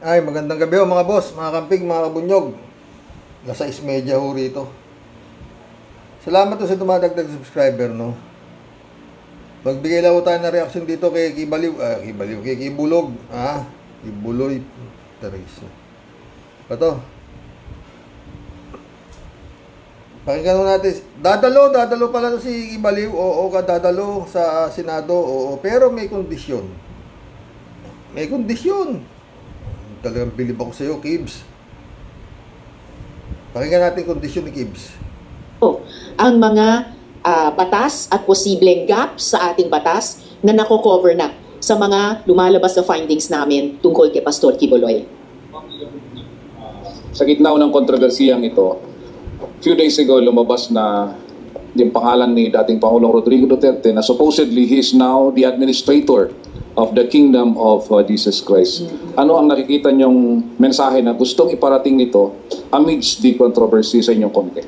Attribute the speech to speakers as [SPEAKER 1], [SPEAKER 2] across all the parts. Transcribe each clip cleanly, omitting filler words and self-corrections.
[SPEAKER 1] Ay, magandang gabi ho mga boss, mga kamping, mga kabunyog. Nasa 6:30 ho rito. Salamat ho sa dumadagdag subscriber, no. Magbigay lang ho tayo ng reaction dito kay kay Kibulog, Kibuloy, Teresa. Ito. Pakinggan ho natin. Dadalo pala si Kibaliw, oo ka dadalo sa Senado, oo. Pero may kondisyon. May kondisyon. Talagang bilib ako sa iyo, Kibs. Pakinggan natin kondisyon ni Kibs.
[SPEAKER 2] Ang mga batas at posibleng gaps sa ating batas na nako-cover na sa mga lumalabas na findings namin tungkol kay Pastor Kibuloy.
[SPEAKER 3] Sa gitna ng kontrobersiyang ito, few days ago lumabas na yung pangalan ni dating Pangulong Rodrigo Duterte na supposedly he is now the administrator of the kingdom of Jesus Christ. Ano ang nakikita niyong mensahe na gustong iparating nito amidst the controversy sa inyong komite?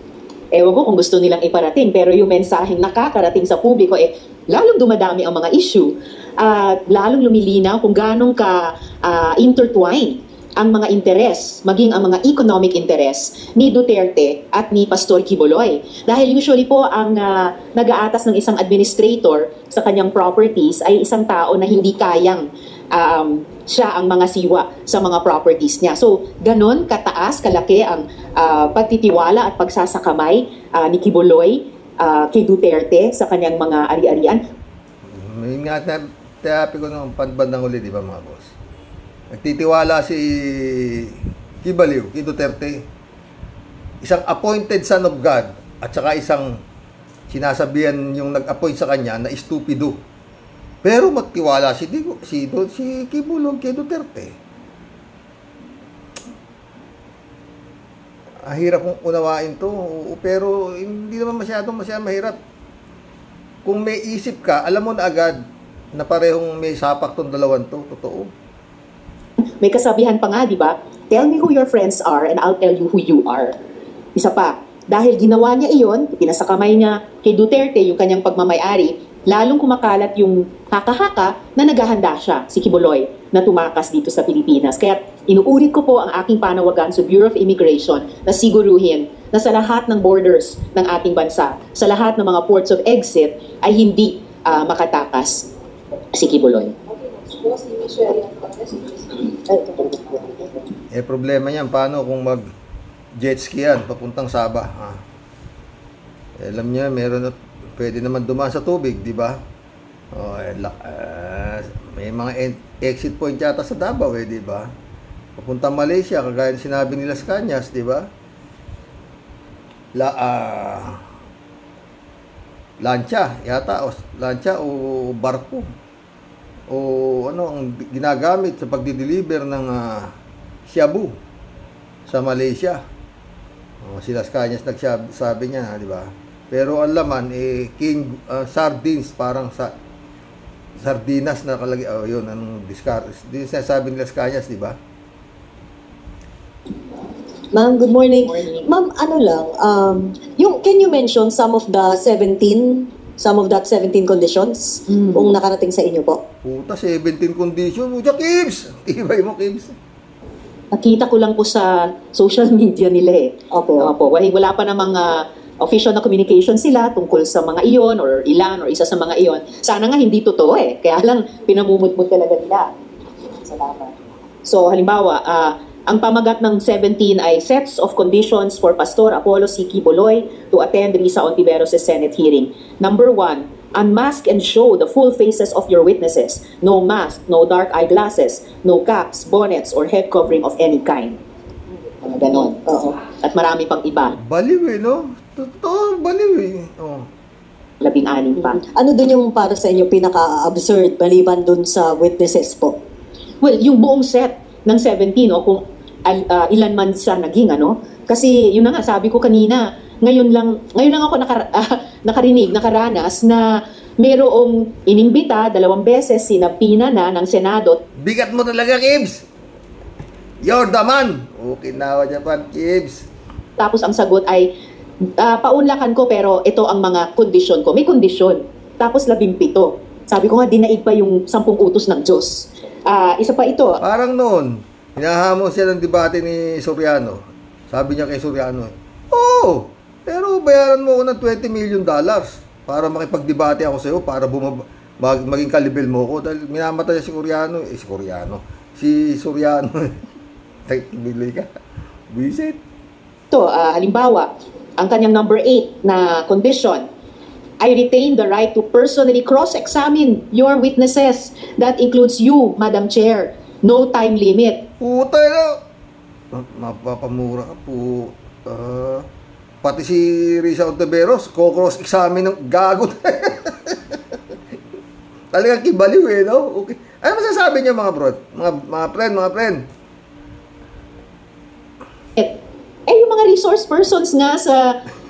[SPEAKER 2] Ewan ko kung gusto nilang iparating, pero yung mensaheng nakakarating sa publiko, lalong dumadami ang mga issue at lalong lumilinaw kung ganong intertwine ang mga interes, maging ang mga economic interes ni Duterte at ni Pastor Kibuloy. Dahil usually po ang nag-aatas ng isang administrator sa kanyang properties ay isang tao na hindi kayang siya ang mga siwa sa mga properties niya. So, ganon kataas, kalaki ang pagtitiwala at pagsasakamay ni Kibuloy kay Duterte sa kanyang mga ari-arian.
[SPEAKER 1] May nga terapi ko ng panbandang huli, di ba mga boss? Nagtitiwala si Kibaliw, kay Duterte, isang appointed son of God, at saka isang sinasabihan yung nag-appoint sa kanya na stupido. Pero magtiwala si Kibulog kay Duterte. Hirap kong unawain to, pero hindi naman masyadong mahirap. Kung may isip ka, alam mo na agad na parehong may sapak tong dalawan to, totoo.
[SPEAKER 2] May kasabihan pa nga, di ba? Tell me who your friends are and I'll tell you who you are. Isa pa, dahil ginawa niya iyon, pinasakamay niya kay Duterte yung kanyang pagmamayari, lalong kumakalat yung haka-haka na naghahanda siya, si Kibuloy, na tumakas dito sa Pilipinas. Kaya inuulit ko po ang aking panawagan sa Bureau of Immigration na siguruhin na sa lahat ng borders ng ating bansa, sa lahat ng mga ports of exit, ay hindi makatakas si Kibuloy.
[SPEAKER 1] Problema yan, paano kung mag jet ski yan papuntang Sabah? Alam niya, pwede naman dumaan sa tubig, di ba? May mga exit point yata sa Davao, di ba? Papuntang Malaysia, kagaya sinabi nila sa Kanyas, di ba? Lancha yata, lancha o barko, o ano ang ginagamit sa pagdi-deliver ng shabu sa Malaysia. Sila Kanyas nagsabi niya, di ba? Pero ang laman sardines, parang sardinas na kalagay. Yun anong discard. Din sinasabi nila Kanyas, di ba?
[SPEAKER 4] Ma'am, good morning. Ma'am, ano lang, can you mention some of that 17 conditions kung nakarating sa inyo po?
[SPEAKER 1] Puta, 17 condition. Uja, Kibs! Tibay mo, Kibs.
[SPEAKER 2] Nakita ko lang po sa social media nila
[SPEAKER 4] Opo.
[SPEAKER 2] Wala pa namang official na communication sila tungkol sa mga iyon or ilan or isa sa mga iyon. Sana nga hindi totoo Kaya lang pinamumutmut talaga nila. Salamat. So halimbawa, ang pamagat ng 17 ay sets of conditions for Pastor Apollo C. Kibuloy to attend Risa Ontiveros' Senate hearing. Number 1, unmask and show the full faces of your witnesses. No mask, no dark eyeglasses, no caps, bonnets, or head covering of any kind. Ganon. At marami pang iba.
[SPEAKER 1] Baliw no? Totoo, baliw
[SPEAKER 2] 16 pa.
[SPEAKER 4] Ano dun yung para sa inyo pinaka-absurd maliban dun sa witnesses po?
[SPEAKER 2] Well, yung buong set ng 17, kung ilan man siya naging, Kasi yun na nga, sabi ko kanina, ngayon lang ako nakaranas na mayroong inimbita 2 beses sinapina na ng Senado.
[SPEAKER 1] Bigat mo talaga, Kibs! You're the man! Okay na, Japan, Kibs.
[SPEAKER 2] Tapos ang sagot ay, paunlakan ko pero ito ang mga kondisyon ko. May kondisyon. Tapos 17. Sabi ko nga, dinaig pa yung 10 utos ng Diyos. Isa pa ito.
[SPEAKER 1] Parang noon, Hinahamon siya ng debate ni Soriano. Sabi niya kay Soriano, "Oh, pero bayaran mo ako ng $20 million para makipagdebate ako sa iyo para maging kalibel mo ko." Dahil minamatay si Soriano. Si Soriano. Bili ka. Visit.
[SPEAKER 2] Ito, halimbawa, ang kanyang number 8 na condition, I retain the right to personally cross-examine your witnesses. That includes you, Madam Chair. No time limit.
[SPEAKER 1] Puta na. Mapapamura ka po. Pati si Risa Ontiveros, cross-examine ng gago. Talagang kibaliw eh, no? Okay. Ano masasabi niyo mga bro? Mga friend?
[SPEAKER 2] Yung mga resource persons nga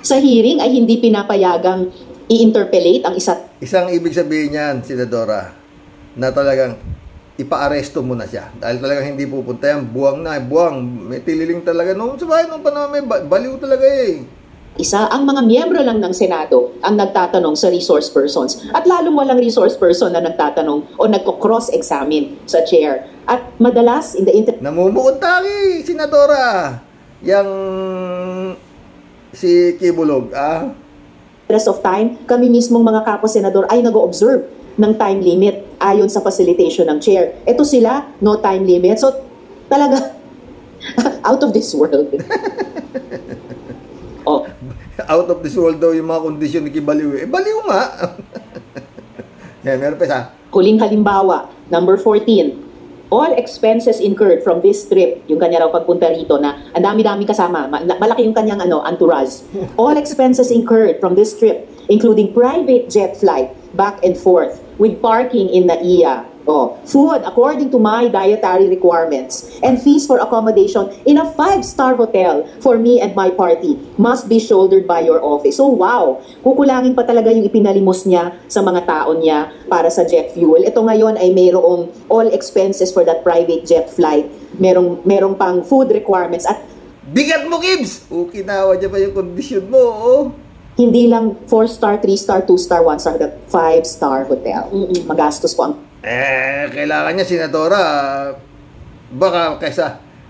[SPEAKER 2] sa hearing ay hindi pinapayagang i-interpellate ang
[SPEAKER 1] Isang ibig sabihin niyan, Senadora, na talagang ipa-aresto mo na siya. Dahil talagang hindi pupunta yan. Buwang. May tililing talaga. Noong sa bahay, noong panahon, may baliw talaga eh.
[SPEAKER 2] ang mga miyembro lang ng Senado ang nagtatanong sa resource persons. At lalong walang resource person na nagtatanong o nagko-cross-examine sa chair. At madalas, in the
[SPEAKER 1] namumuuntaki, Senadora. Yang si Kibulog,
[SPEAKER 2] rest of time, kami mismong mga kapo-senador ay nag-observe ng time limit ayon sa facilitation ng chair. Ito sila, no time limit. So, talaga, out of this world.
[SPEAKER 1] Out of this world daw yung mga kondisyon ni Kibaliw. Baliw nga. Meron pa isa.
[SPEAKER 2] Huling halimbawa, number 14. All expenses incurred from this trip, yung kanya raw pagpunta rito na ang dami-dami kasama, malaki yung kanyang entourage. All expenses incurred from this trip, including private jet flight back and forth with parking in NAIA, food according to my dietary requirements, and fees for accommodation in a 5-star hotel for me and my party must be shouldered by your office. So wow, kukulangin pa talaga yung ipinalimos niya sa mga tao niya para sa jet fuel. Ito ngayon ay mayroong all expenses for that private jet flight, merong pang food requirements at
[SPEAKER 1] bigat mo, Gibbs! Kinawa niya pa yung kondisyon mo,
[SPEAKER 2] Hindi lang 4-star, 3-star, 2-star, 1-star, 5-star hotel. Magastos po ang
[SPEAKER 1] kailangan niya, Senadora, baka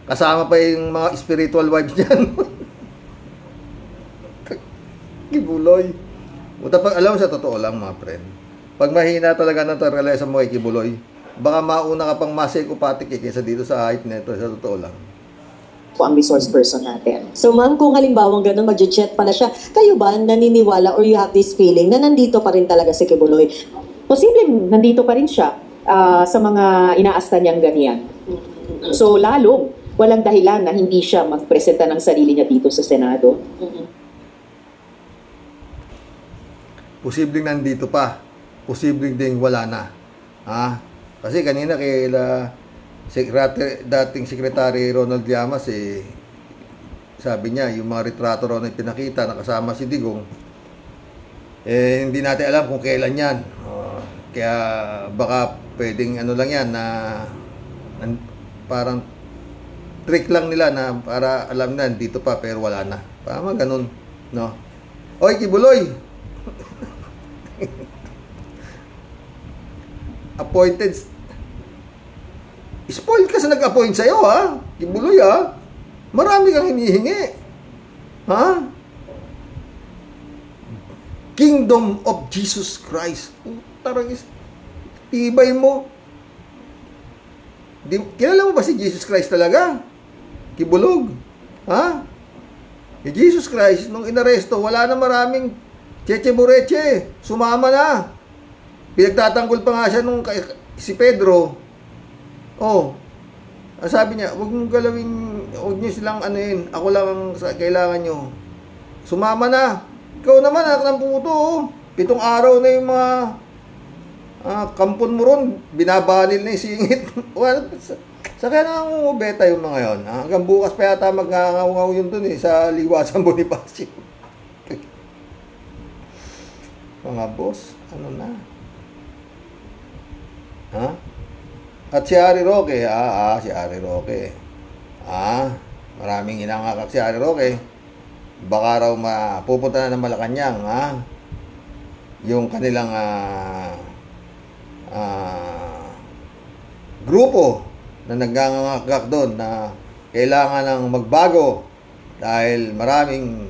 [SPEAKER 1] kasama pa yung mga spiritual wives niyan. Kibuloy. Alam mo, sa totoo lang, mga friend, pag mahina talaga ng taralesa mo kay Kibuloy, baka mauna ka pang psychopathic kaysa dito sa height nito, sa totoo lang.
[SPEAKER 2] Po ang resource person natin.
[SPEAKER 4] So ma'am, kung halimbawa gano'n, mag-jet pa na siya, kayo ba naniniwala or you have this feeling na nandito pa rin talaga si Kibuloy?
[SPEAKER 2] Posible nandito pa rin siya sa mga inaasta niyang ganyan. So lalong walang dahilan na hindi siya magpresenta ng sarili niya dito sa Senado.
[SPEAKER 1] Posibleng nandito pa. Posibleng ding wala na. Kasi kanina dating Secretary Ronald Llamas, sabi niya, yung mga retrato raw na pinakita na kasama si Digong, hindi natin alam kung kailan yan. Kaya baka pwedeng lang yan na parang trick lang nila na para alam na dito pa pero wala na. Parang ganun, no? Oy, Kibuloy! Appointed. Spoiled ka sa nag-appoint sa'yo, ha? Kibuloy, ha? Marami kang hinihingi. Ha? Kingdom of Jesus Christ. Tarangis. Tibay mo. Kilala mo ba si Jesus Christ talaga? Kibulog. Ha? Si Jesus Christ, nung inaresto, wala na maraming cheche-bureche. Sumama na. Pinagtatanggol pa nga siya nung si Pedro. Sabi niya, huwag mong galawin, huwag niyo silang ako lang ang kailangan nyo. Sumama na. Ikaw naman, anak ng puto, 7 araw na yung mga kampon mo ron, binabanil na yung singit. Sa kaya nangungubeta yung mga yon. Hanggang bukas pa yata magngangaw yun dun sa Liwasan Bonifacio. Mga boss, ano na? At si Harry Roque, si Harry Roque. Maraming inangakak si Harry Roque. Baka raw pupunta na ng Malacanang, yung kanilang grupo na nagngangakak doon na kailangan ng magbago dahil maraming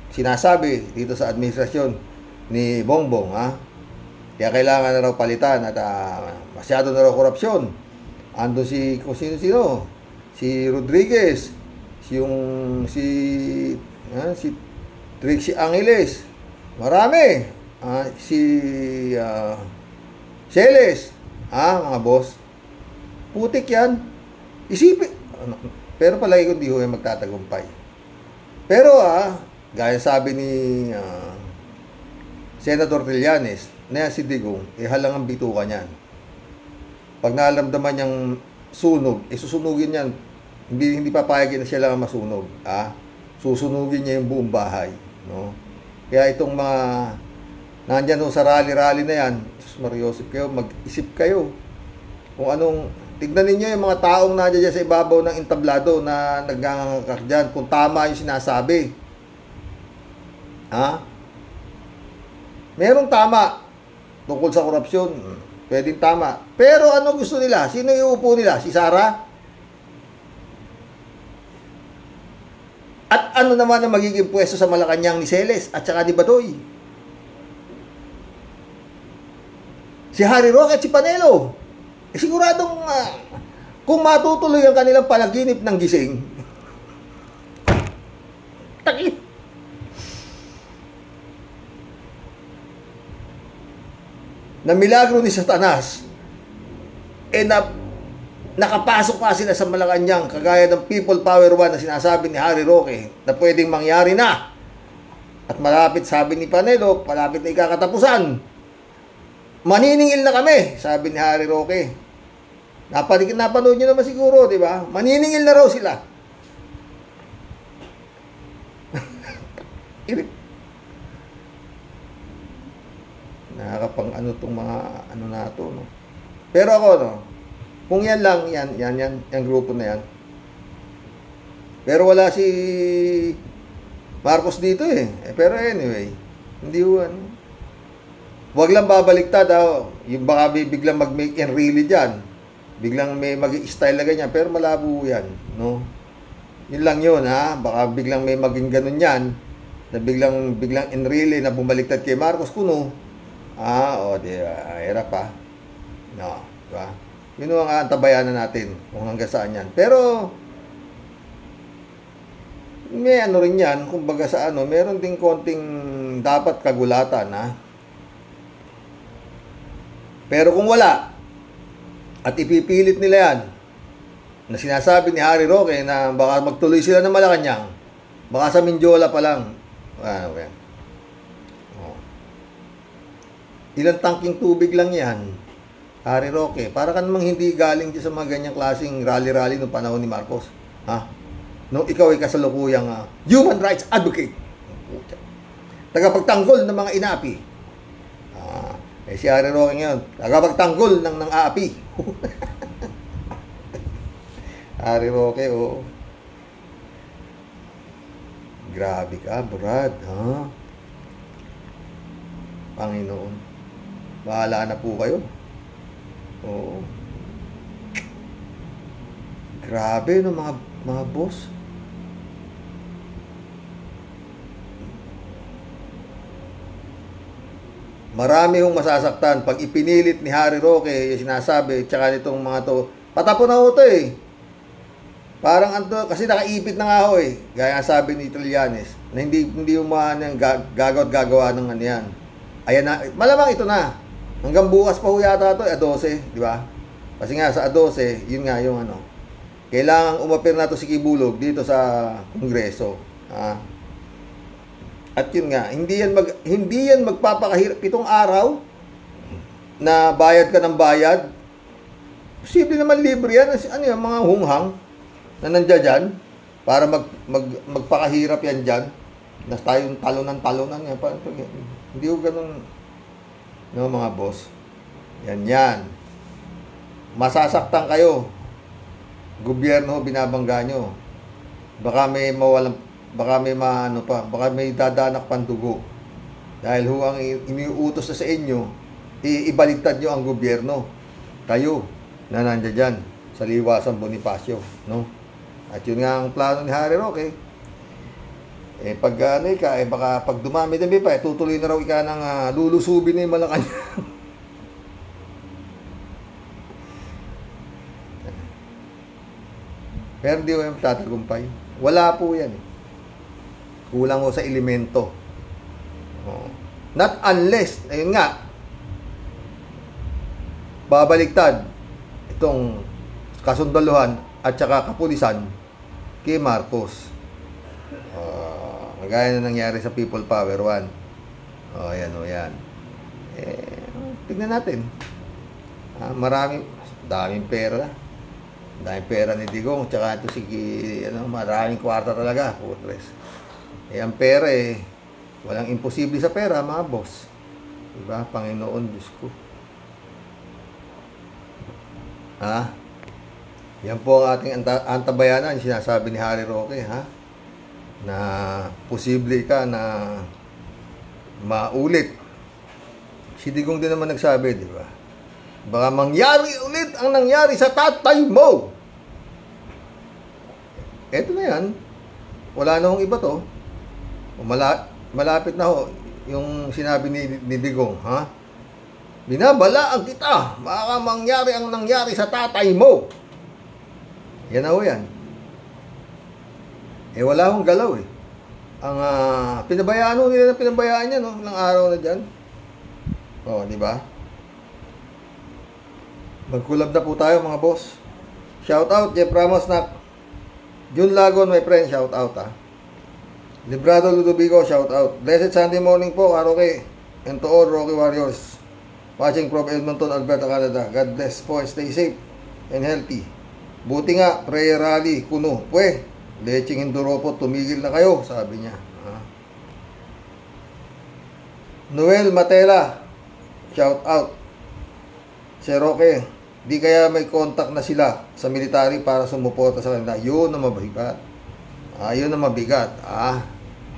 [SPEAKER 1] sinasabi dito sa administrasyon ni Bongbong, ha? Kaya kailangan na raw palitan at masyado na raw korupsyon. Ando si kung sino-sino, si Rodriguez, si Trixie Angeles, marami, si Celes, mga boss. Putik yan. Isipin. Pero palagi ko hindi ho yung magtatagumpay. Pero gaya sabi ni Senator Trillanes, na si Digong, halang ang bituka niyan. Pag naramdaman niyang sunog, susunugin niyan. Hindi papayagin na siya lang ang masunog. Susunugin niya yung buong bahay. No? Kaya itong mga nandyan sa rally-rally na yan, Mariosip kayo, mag-isip kayo kung anong, tignan ninyo yung mga taong nandiyan sa ibabaw ng entablado na nagngangakak dyan, kung tama yung sinasabi. Merong tama tungkol sa korupsyon, pwedeng tama. Pero ano gusto nila? Sino iuupo nila? Si Sara? At ano naman ang magiging pwesto sa Malacanang ni Celes at saka ni Badoy? Si Harry Roque at si Panelo. Siguradong kung matutuloy ang kanilang panaginip ng gising, takit. Na milagro ni Satanas, nakapasok pa sila sa Malacanang kagaya ng People Power 1 na sinasabi ni Harry Roque na pwedeng mangyari na. At malapit, sabi ni Panelo, malapit na ikakatapusan. Maniningil na kami, sabi ni Harry Roque. Napanood nyo naman siguro, di ba? Maniningil na raw sila. Nakakapang tong mga na to, no? Pero ako, no? Kung yan lang, yan grupo na yan. Pero wala si Marcos dito pero anyway, hindi ho wag lang babaliktad yung baka biglang mag-make and really dyan. Biglang may mag-style na ganyan, pero malabo yan, no? Yun lang yun, baka biglang may maging ganun yan, na biglang in really na bumaliktad kay Marcos Kuno. Hirap pa. No, diba? Yun ang antabayanan natin kung hanggang saan yan. Pero may rin yan, kumbaga sa meron ding konting dapat kagulatan, Pero kung wala, at ipipilit nila yan, na sinasabi ni Harry Roque na baka magtuloy sila ng Malacanang, baka sa Mindiola pa lang, ilang tangking tubig lang yan, Harry Roque, para ka namang hindi galing sa mga ganyang klaseng rally-rally noong panahon ni Marcos. Nung ikaw ay kasalukuyang human rights advocate, tagapagtanggol ng mga inapi. Si Harry Roque ngayon, tagapagtanggol ng aapi. Harry Roque, grabe ka, Brad, Panginoon, bahala na po kayo. Grabe, no, mga boss. Marami hong masasaktan pag ipinilit ni Harry Roque yung sinasabi, tsaka nitong mga to. Patapon na ho to Parang kasi nakaipit na nga ho Gaya sabi ni Trillanes, na hindi umahan gagawa ng yan. Ayan na, malamang ito na. Hanggang bukas pa ho yata ito, 12, di ba? Kasi nga sa 12, yun nga yung kailangang umapir na to si Kibulog dito sa Kongreso. At yun nga, hindi yan magpapakahirap 7 araw na bayad ka ng bayad. Posible naman libre yan. Yung mga hunghang na nandiyan dyan para magpakahirap yan dyan. Na tayong talunan yan. Hindi ko ganun, no, mga boss. Yan. Masasaktan kayo. Gobyerno, binabangga nyo. Baka may dadanak pandugo. Dahil ang iniuutos na sa inyo, ibaligtad nyo ang gobyerno. Kayo, na nandiyan dyan. sa Liwasang Bonifacio, no? At yun nga ang plano ni Harry Roque. Pag baka pag dumami-dami pa, tutuloy na raw ika ng lulusubin na yung Malacanang. Pero hindi ko yung tatagumpay. Wala po yan. Kulang ko sa elemento. Not unless, ayun nga, babaliktad itong kasundaluhan at saka kapulisan kay Marcos. Gaya na nangyari sa People Power 1. Yan. Tignan natin. Daming pera. Daming pera ni Digong, tsaka ito maraming kwarta talaga, putres. Ang pera walang imposible sa pera, mga boss. Diba? Panginoon, Diyos ko. Yan po ang ating antabayanan, sinasabi ni Harry Roque, na posible ka na maulit. Si Digong din naman nagsabi, di ba? Baka mangyari ulit ang nangyari sa tatay mo. Eto na yan. Wala na hong iba to. Malapit na ho yung sinabi ni Digong, binabalaan kita, baka mangyari ang nangyari sa tatay mo. Yan na ho yan. Wala akong galaw Ang pinabayaan nila na pinabayaan niya, no? Ng araw na dyan. Di ba? Magkulab na po tayo, mga boss. Shout out, Jeff Ramos na. Jun Lagon, my friend, shout out, Librado Ludovico, shout out. Blessed Sunday morning po, Roque. And to all Roque Warriors watching from Edmonton, Alberta, Canada. God bless po, stay safe and healthy. Buti nga, prayer rally, kuno. Leching Induropo, tumigil na kayo, sabi niya. Noel Matela, shout out. Si Roque, di kaya may contact na sila sa military para sumuporta sa kanila. Yun na mabigat. Yun na mabigat.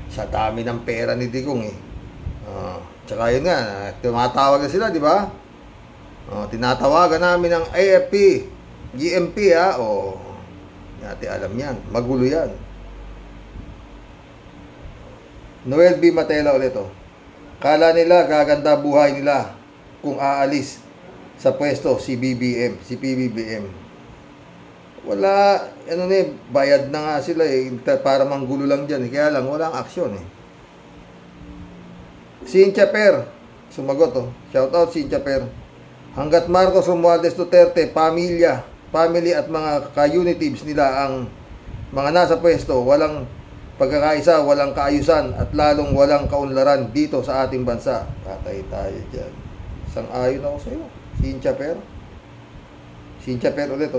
[SPEAKER 1] Sa dami ng pera ni Digong tsaka yun nga, tumatawag na sila, di ba? Tinatawagan namin ng AFP, GMP, Yati alam yan. Magulo yan. Noel B. Matela ulit, Kala nila gaganda buhay nila kung aalis sa pwesto si PBBM. Wala, bayad na nga sila para manggulo lang dyan. Kaya lang, walang aksyon Cynthia Per, sumagot Shout out Cynthia Per. Hanggat Marcos Romualdez Duterte, family at mga ka-unitives nila ang mga nasa pwesto, walang pagkakaisa, walang kaayusan at lalong walang kaunlaran dito sa ating bansa. Patay tayo dyan. Sang-ayon ako sa iyo, Cynthia Per ulit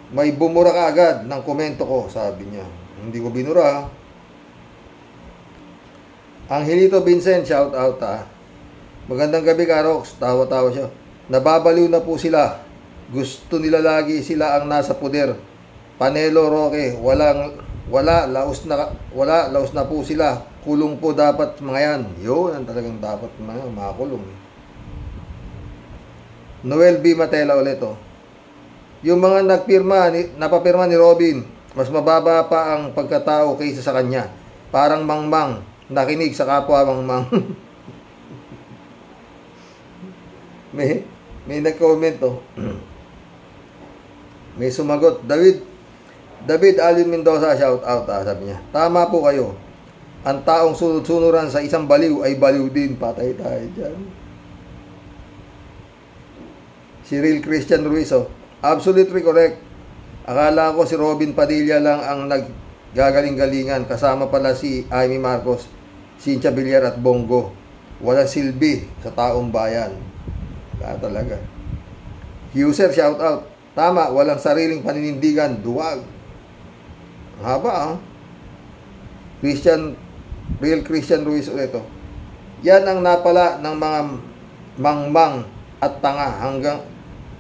[SPEAKER 1] May bumura ka agad ng komento ko, sabi niya. Hindi ko binura. Angelito Vincent, shout out Magandang gabi, Karox. Tawa-tawa siya. Nababaliw na po sila. Gusto nila lagi sila ang nasa poder. Panelo Roque, laos na po sila. Kulong po dapat mga yan. Yun ang talagang dapat makakulong. Noel B. Matela ulit Yung mga napapirma ni Robin, mas mababa pa ang pagkatao kaysa sa kanya. Parang mangmang, nakinig sa kapwa mangmang. may nag-comment May sumagot, David Alvin Mendoza, shout out sabi niya. Tama po kayo. Ang taong sunod-sunuran sa isang baliw ay baliw din. Patay tayo dyan. Cyril Christian Ruiz absolutely correct. Akala ko si Robin Padilla lang ang naggagaling-galingan. Kasama pala si Amy Marcos, Cynthia Villar at Bongo. Walang silbi sa taong bayan. Wala talaga. User, shout out. Tama, walang sariling paninindigan. Duwag. Ang haba Real Christian Ruiz ulit Yan ang napala ng mga mangmang at tanga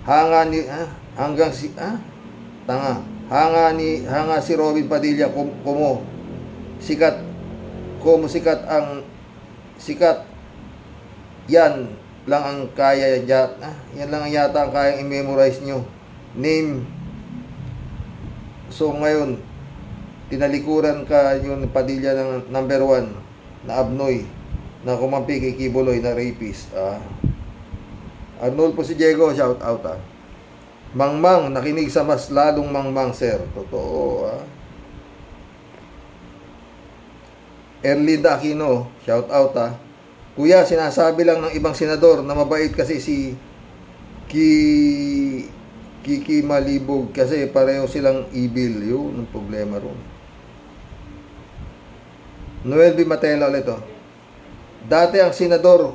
[SPEAKER 1] hanga si Robin Padilla sikat yan lang ang kaya yan lang ang yata ang kayang i-memorize nyo. Name So ngayon, tinalikuran ka yung Padilla ng number 1 na Abnoy na kumampi kay Kibuloy na rapist. Arnulfo si Diego, shout out Mangmang, nakinig sa mas lalong mangmang, sir. Totoo. Erlinda Aquino, shout out Kuya, sinasabi lang ng ibang senador na mabait kasi si Kiki Malibog kasi pareho silang evil. Yun ang problema ron. Noel B. Matela ulit Dati ang senador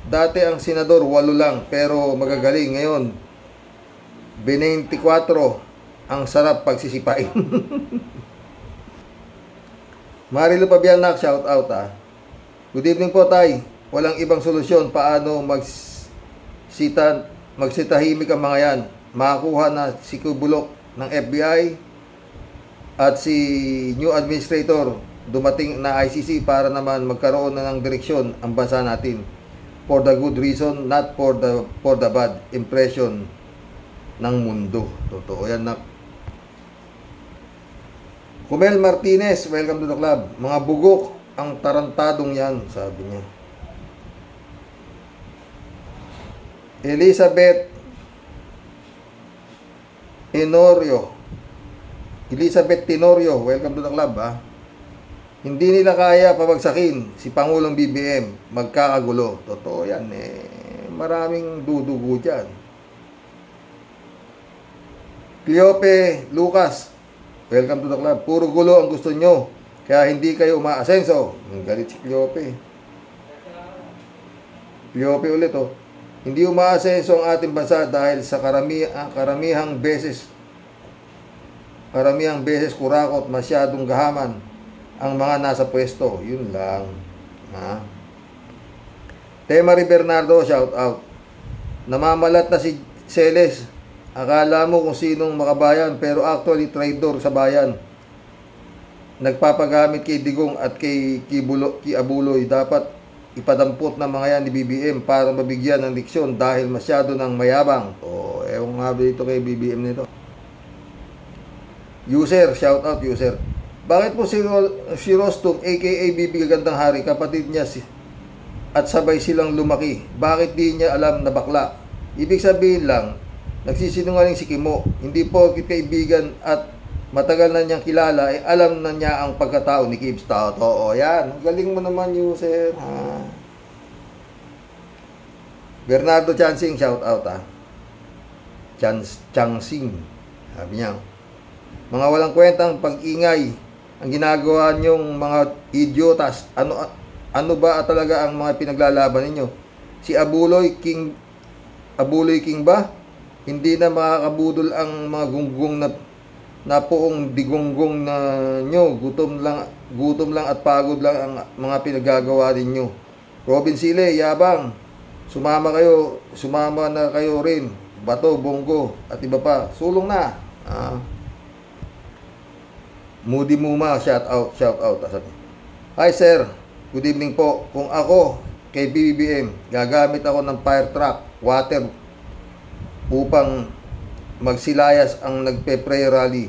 [SPEAKER 1] 8 lang pero magagaling. Ngayon 24 ang sarap pagsisipain. Marilu Pabianak, shout out Good evening po, tay. Walang ibang solusyon paano magsitahimik ang mga yan. Makakuha na si Kubulok ng FBI at si new administrator dumating na ICC para naman magkaroon na ng direksyon ang bansa natin. For the good reason, not for the bad impression ng mundo. Totoo yan, nak. Kumel Martinez, welcome to the club. Mga bugok ang tarantadong yan, sabi niya. Elizabeth Tenorio, welcome to the club Hindi nila kaya pabagsakin si Pangulong BBM, magkakagulo. Totoo yan maraming dudugo dyan. Cleope Lucas, welcome to the club. Puro gulo ang gusto nyo, kaya hindi kayo umaasenso. Ang galit si Cleope. Cleope ulit Hindi umaasenso ang ating bansa dahil sa karamihang beses kurakot, masyadong gahaman ang mga nasa pwesto. Yun lang. Temari Bernardo, shout out. Namamalat na si Celes. Akala mo kung sinong makabayan, pero actually traidor sa bayan. Nagpapagamit kay Digong at kay Abuloy. Dapat ipadampot ng mga yan ni BBM para mabigyan ng leksyon dahil masyado ng mayabang. Ewan nga ba ito kay BBM nito. User, shout out user. Bakit po si Rostom aka Bibi Gagandang Hari, kapatid niya at sabay silang lumaki? Bakit di niya alam na bakla? Ibig sabihin lang, nagsisinungaling si Kimo. Hindi po kaibigan at matagal na niyang kilala, alam na niya ang pagkatao ni Kibs. Totoo yan. Galing mo naman, user. Bernardo Chansing, shout out Chansing. Sabi niya, mga walang kwentang pag-ingay ang ginagawa niyong mga idiotas. Ano ba talaga ang mga pinaglalaban ninyo? Si Abuloy King ba? Hindi na makakabudol ang mga gunggong na poong digunggong na nyo. Gutom lang at pagod lang ang mga pinagagawa ninyo. Robin Sile, yabang. Sumama na kayo rin. Bato, Bongo, at iba pa. Sulong na. Moody Muma, shout out. Hi sir, good evening po. Kung ako kay BBM, gagamit ako ng fire truck, water, upang magsilayas ang nagpe-prayer rally.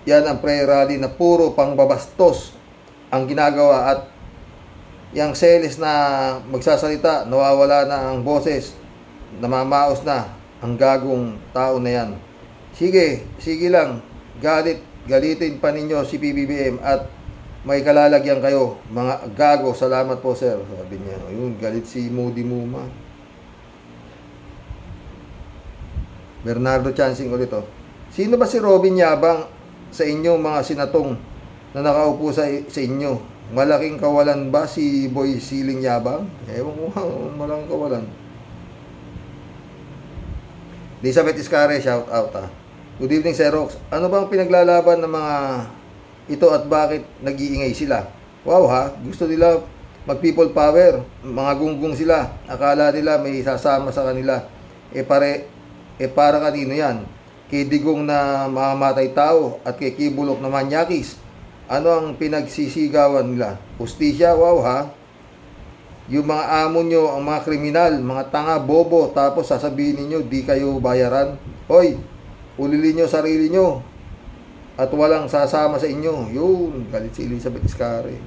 [SPEAKER 1] Yan ang prayer rally na puro pangbabastos ang ginagawa, at yung Celes na magsasalita, nawawala na ang boses, namamaos na ang gagong tao na yan. Sige lang, galitin pa ninyo si PBBM at may kalalagyan kayo, mga gago. Salamat po sir, sabi niya. Ayun, galit si Moody Muma. Bernardo Chansing ulit Sino ba si Robin Yabang sa inyong mga sinatong na nakaupo sa inyo? Malaking kawalan ba si Boy Siling Yabang? Ewan ko, malaking kawalan. Elizabeth Iscare, shout out Good evening, Xerox. Ano bang pinaglalaban ng mga ito at bakit nag-iingay sila? Wow gusto nila mag-people power. Mga gunggong sila. Akala nila may sasama sa kanila. Para kanino yan? Kay Digong na mamamatay tao at kay Kibulok na manyakis. Ano ang pinagsisigawan nila? Hustisya? Wow Yung mga amo nyo, ang mga kriminal, mga tanga, bobo, tapos sasabihin ninyo, di kayo bayaran. Hoy, ulili nyo sarili nyo at walang sasama sa inyo. Yun, galit si Elizabeth Iscari.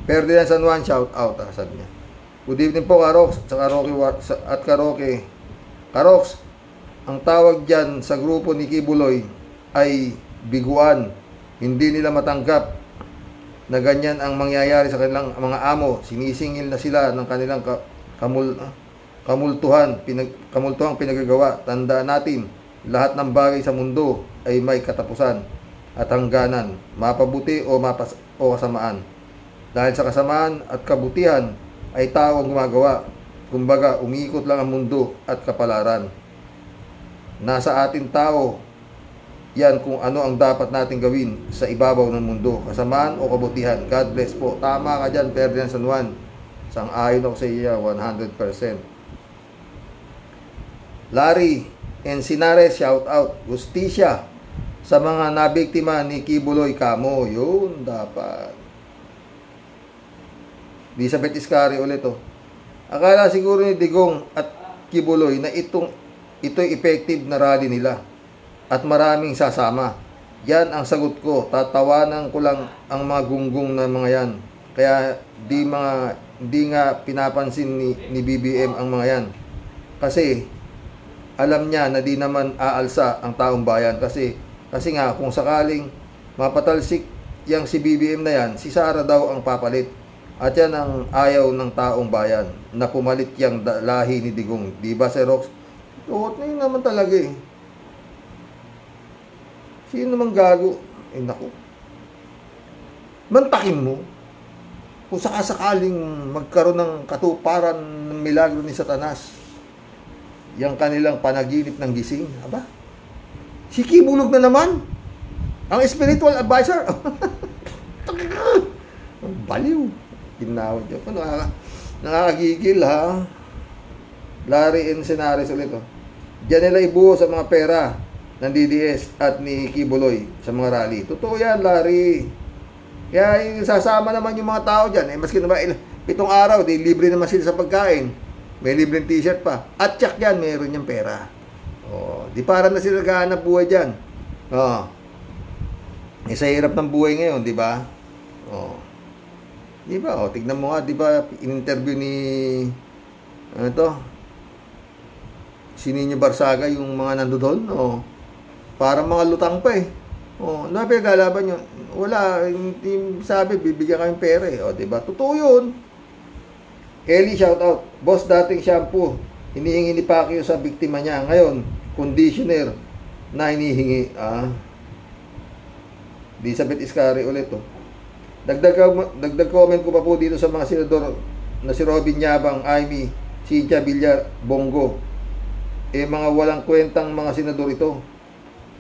[SPEAKER 1] Ferdinand San Juan, shout out, sabi niya. Good evening po, Karox, at Karoke. Karox, ang tawag dyan sa grupo ni Kibuloy ay biguan. Hindi nila matanggap na ganyan ang mangyayari sa kanilang mga amo. Sinisingil na sila ng kanilang kamultuhang pinagagawa. Tandaan natin, lahat ng bagay sa mundo ay may katapusan at hangganan, mapabuti o kasamaan. Dahil sa kasamaan at kabutihan ay tao ang gumagawa. Kumbaga, umiikot lang ang mundo at kapalaran. Nasa atin tao yan kung ano ang dapat natin gawin sa ibabaw ng mundo, kasamaan o kabutihan. God bless po. Tama ka dyan, Ferdinand San Juan. Sang-ayon ako sa iya, 100%. Larry Encinares, shout out. Justisya sa mga nabiktima ni Kibuloy Kamo. Yun, dapat. Elizabeth Iscari ulit, oh. Akala siguro ni Digong at Kibuloy na ito'y effective na rally nila at maraming sasama. Yan ang sagot ko. Tatawanan ko lang ang mga gunggong na mga yan. Kaya di nga pinapansin ni BBM ang mga yan. Kasi alam niya na di naman aalsa ang taong bayan. Kasi nga kung sakaling mapatalsik yang si BBM na yan, si Sara daw ang papalit. At yan ang ayaw ng taong bayan na pumalit yang lahi ni Digong. Di ba, Sir Rox? Tuot na yun naman talaga eh. Sino naman gago? Eh naku. Mantakin mo. Kung sakasakaling magkaroon ng katuparan ng milagro ni Satanas, yang kanilang panaginip ng gising. Aba? Si Kibulog na naman. Ang spiritual advisor. Baliw. Ginawad yun. Nakakagigil, ha? Larry Encinares ulit, oh. Diyan nila ibuho sa mga pera ng DDS at ni Kibuloy sa mga rally. Totoo yan, Larry. Kaya sasama naman yung mga tao dyan. Eh, maski naman 7 araw, di libre naman sila sa pagkain. May libreng t-shirt pa. At tsak yan, meron niyang pera. Oh, di para na sila gahanap buhay dyan. Oh. Eh, sa hirap ng buhay ngayon, di ba? Oh. Di ba? O, tignan mo nga, di ba, in-interview ni, si Nino Barsaga, yung mga nandoon, o, parang mga lutang pa eh. O, ano pinagalaban nyo? Wala, yung sabi, bibigyan kami pera eh. O, di ba? Totoo yun. Eli, shout out. Boss, dating shampoo, hinihingi ni Pacquiao sa biktima niya. Ngayon, conditioner na hinihingi. Elizabeth Iscari ulit, oh. Dagdag comment ko pa po dito sa mga senador na si Robin Yabang, Amy, Cynthia Villar, Bongo. Eh, mga walang kwentang mga senador ito.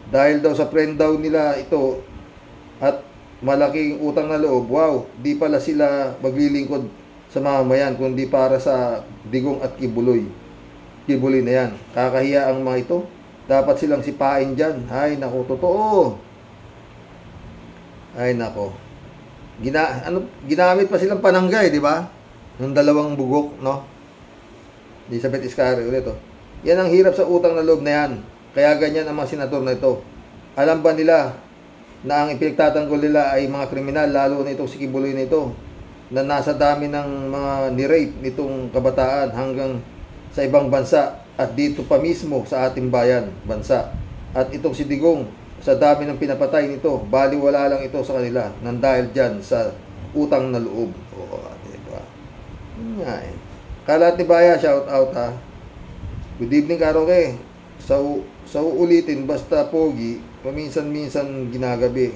[SPEAKER 1] Dahil daw sa friend daw nila ito at malaking utang na loob, wow, di pala sila maglilingkod sa mamamayan kundi para sa Digong at Kibuloy. Kibuloy na yan. Kakahiya ang mga ito. Dapat silang sipain dyan. Ay, nako, totoo. Ay, nako. Ginamit pa silang pananggay, di ba? Ng dalawang bugok, no? Elizabeth Iscari ulit, oh. Yan ang hirap sa utang na loob na yan. Kaya ganyan ang mga senador na ito. Alam ba nila na ang ipinagtatanggol nila ay mga kriminal, lalo na itong si Kibuloy na ito, na nasa dami ng mga ni-rape nitong kabataan hanggang sa ibang bansa at dito pa mismo sa ating bansa. At itong si Digong, sa dami ng pinapatay nito, baliwala lang ito sa kanila nang dahil dyan sa utang na loob. Oo, diba? Nga eh. Kalat ni Baya, shout out, ha. Good evening, Karoke. Sa uulitin, basta pogi, paminsan-minsan ginagabi.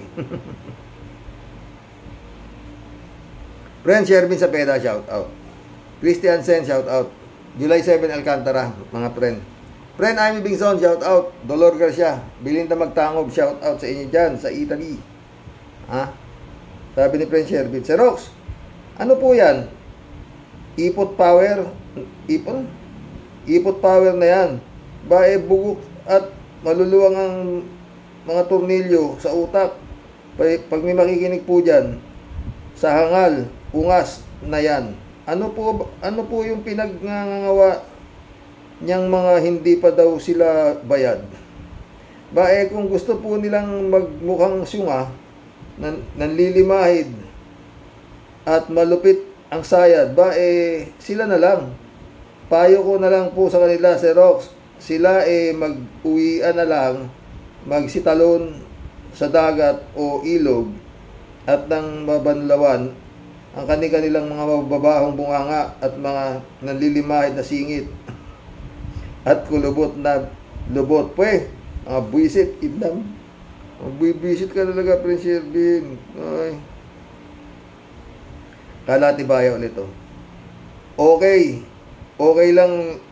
[SPEAKER 1] Friend Shervin Sapeda, shout out. Christian Sen, shout out. July 7 Alcantara, mga friend. Friend Amy Bingson, shout out. Dolor Garcia, Belinda Magtangob, shout out sa inyo dyan, sa Italy. Ha? Sabi ni Friend Shervin, Sir Rox, ano po yan? Ipot power? Ipot power na yan. Bae, bugok at maluluwang ang mga tornilyo sa utak. Pag may makikinig po dyan, sa hangal, ungas na yan. Ano po yung pinagngangawaan niyang mga hindi pa daw sila bayad. Ba kung gusto po nilang magmukhang syunga, nanlilimahid at malupit ang sayad, ba sila na lang. Payo ko na lang po sa kanila, Sir Rox, sila mag-uwian na lang, magsitalon sa dagat o ilog at nang mabanlawan ang kanilang mga mababahong bunganga at mga nanlilimahid na singit at kulubot na lubot. Mga buwisit, idam. Buwisit ka talaga, Prince Shervin. Ay. Kalatibaya ulit to. Okay lang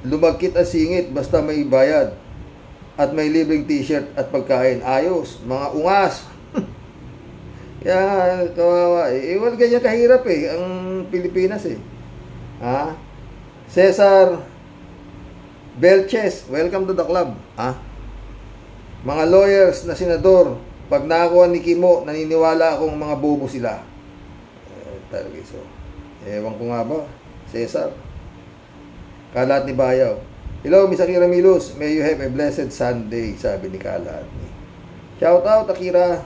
[SPEAKER 1] lumagkit ang singit basta may bayad at may libreng t-shirt at pagkain. Ayos, mga ungas. Kaya kawawa wala ganyan kahirap ang Pilipinas ha? Cesar Belches, welcome to the club. Mga lawyers na senador, pag nakakuha ni Kimo, naniniwala akong mga bobo sila. Talaga so. Ewan ko nga ba, Cesar. Kalat ni Bayaw. Hello, Miss Akira Milos. May you have a blessed Sunday, sabi ni Kalat. Shout out, Akira.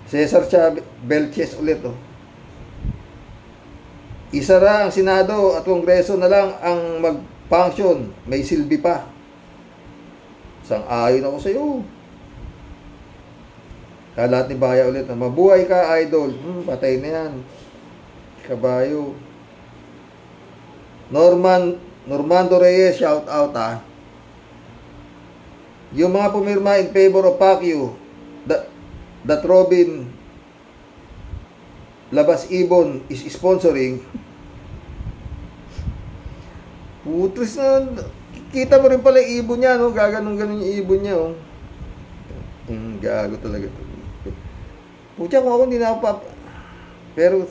[SPEAKER 1] Cesar Belches ulit. Isara ang Senado at Kongreso na lang ang mag-function. May silbi pa. Sang-ayon ako sa iyo. Kalat ni Bayaw ulit. Mabuhay ka, idol. Patay na yan. Kabayo. Normando Reyes, shout out Yung mga pumirma in favor of Pacquiao that Robin Labas Ibon is sponsoring. Putres na. Kita mo rin pala yung ibon niya, no? Gaganon-ganon yung ibon niya, oh. Gago talaga. Pucha, kung ako hindi na ako pero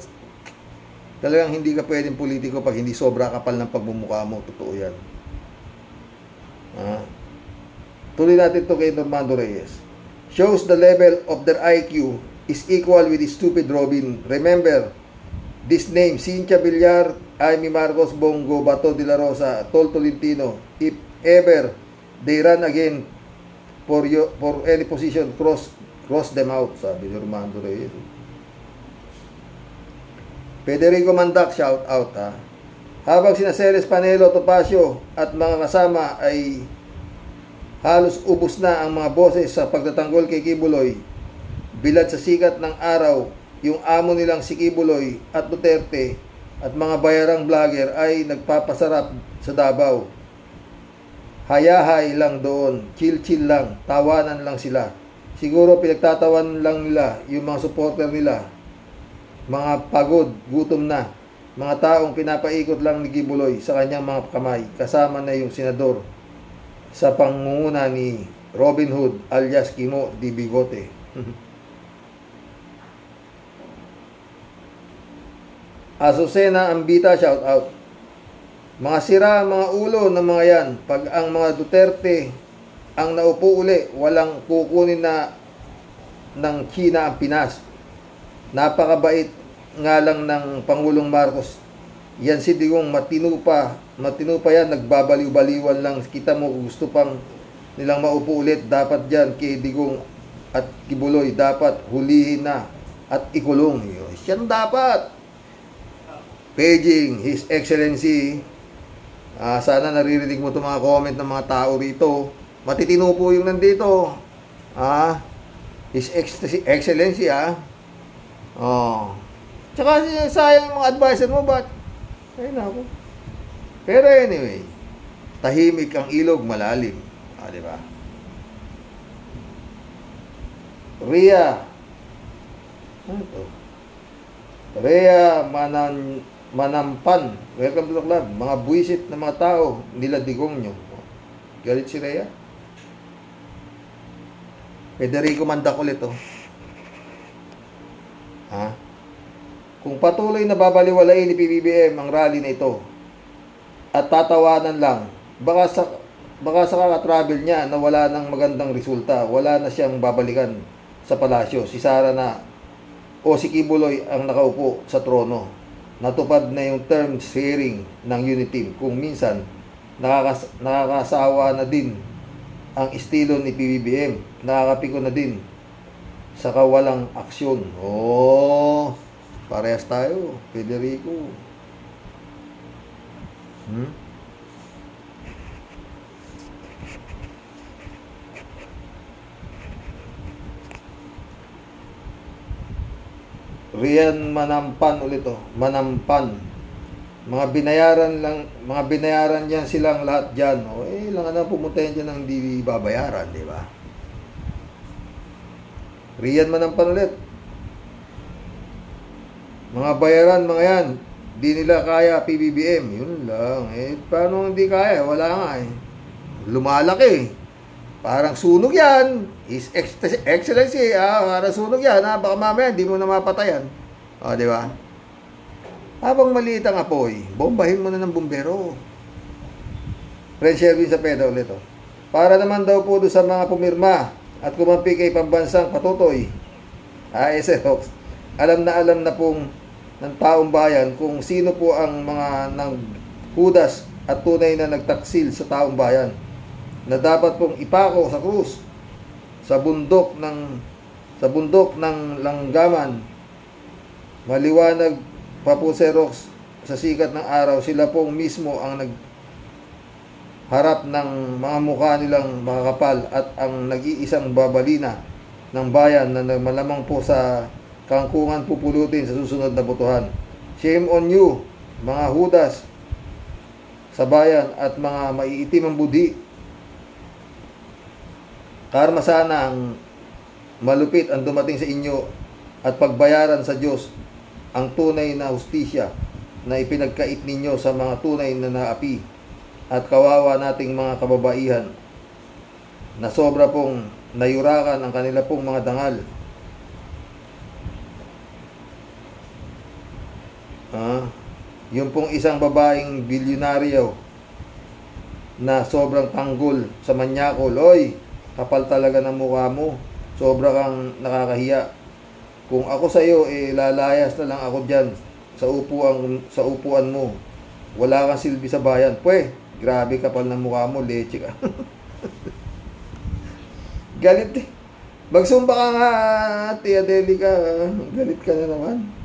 [SPEAKER 1] talagang hindi ka pwedeng politiko pag hindi sobra kapal ng pagbumukha mo. Totoo yan. Tuloy natin ito kay Normando Reyes. Shows the level of their IQ is equal with the stupid Robin. Remember, this name, Cynthia Villar, Amy Marcos, Bongo, Bato de la Rosa, Tol Tolentino. If ever they run again for any position, cross them out, sabi ni Normando Reyes. Federico Mandak, shout out Habang sina Ceres Panelo, Topacio at mga kasama ay halos ubos na ang mga boses sa pagtatanggol kay Kibuloy, bilad sa sikat ng araw, yung amo nilang si Kibuloy at Duterte at mga bayarang vlogger ay nagpapasarap sa Davao. Hayahay lang doon, chill lang, tawanan lang sila. Siguro pinagtatawan lang nila yung mga supporter nila. Mga pagod, gutom na, mga taong pinapaikot lang ni Kibuloy sa kanyang mga kamay, kasama na yung senador sa pangunguna ni Robin Hood alias Kimo Di Bigote. Azucena Ambita, shout out. Mga sira, mga ulo ng mga yan. Pag ang mga Duterte ang naupo uli, walang kukunin na ng China ang Pinas. Napakabait nga lang ng Pangulong Marcos. Yan si Digong, matino pa yan, nagbabaliw-baliwan lang. Kita mo, gusto pang nilang maupo ulit. Dapat dyan kay Digong at Kibuloy, dapat hulihin na at ikulong. Yan dapat. Paging His Excellency, sana naririnig mo itong mga comment ng mga tao rito. Matitino po yung nandito. His Excellency, Tsaka sayang yung mga advisor mo, ba't? Ay nako. Pero anyway, tahimik ang ilog, malalim. Di ba? Ria. Ano to? Ria Manampan. Welcome to the club. Mga buwisit na mga tao, nila Digong nyo. Galit si Ria. Federico Mandak ulit, Kung patuloy na babaliwalain ni PBBM ang rally na ito at tatawanan lang, baka sa kaka-travel niya na wala ng magandang resulta, wala na siyang babalikan sa palasyo. Si Sara na o si Kibuloy ang nakaupo sa trono. natupad na yung term sharing ng Uniteam kung minsan nakakasawa na din ang estilo ni PBBM, nakakapiko na din sa kawalang aksyon. Oh, parehas tayo, Federico. Rian Manampan ulit to. Manampan. Mga binayaran yan silang lahat dyan. O lang na pumuntahin dyan ng hindi babayaran, di ba? Rian Manampan ulit. Mga bayaran, mga yan. Di nila kaya PBBM. Yun lang. Paano hindi kaya? Wala nga lumalaki. Parang sunog yan. His Excellency, parang sunog yan. Baka mamaya, hindi mo na mapatayan. Di ba? Habang maliit ang apoy, bombahin mo na ng bumbero. Friend Sherwin sa peda ulit. Para naman daw po doon sa mga pumirma at kumampi kay pambansang patutoy. SLOX. Alam na pong ng taong bayan kung sino po ang mga nanghudas at tunay na nagtaksil sa taong bayan na dapat pong ipako sa krus sa bundok ng langgaman. Maliwanag pa po Xerox sa sikat ng araw, sila pong mismo ang nagharap ng mga mukha nilang makakapal at ang nag-iisang babalina ng bayan na malamang po sa kangkungan pupulutin sa susunod na botohan. Shame on you, mga hudas sa bayan at mga maiitim ang budhi. Karma sana ang malupit ang dumating sa inyo at pagbayaran sa Diyos ang tunay na hustisya na ipinagkait ninyo sa mga tunay na naapi at kawawa nating mga kababaihan na sobra pong nayurakan ang kanila pong mga dangal. Yung pong isang babaeng bilyonaryo na sobrang tanggol sa manyakol. Oy, kapal talaga ng mukha mo. Sobra kang nakakahiya. Kung ako sa iyo, lalayas na lang ako diyan sa upuan mo. Wala kang silbi sa bayan. Pwe, grabe kapal ng mukha mo, leche ka. Galit eh. Magsumba ka nga, Tia Delica. Galit ka na naman.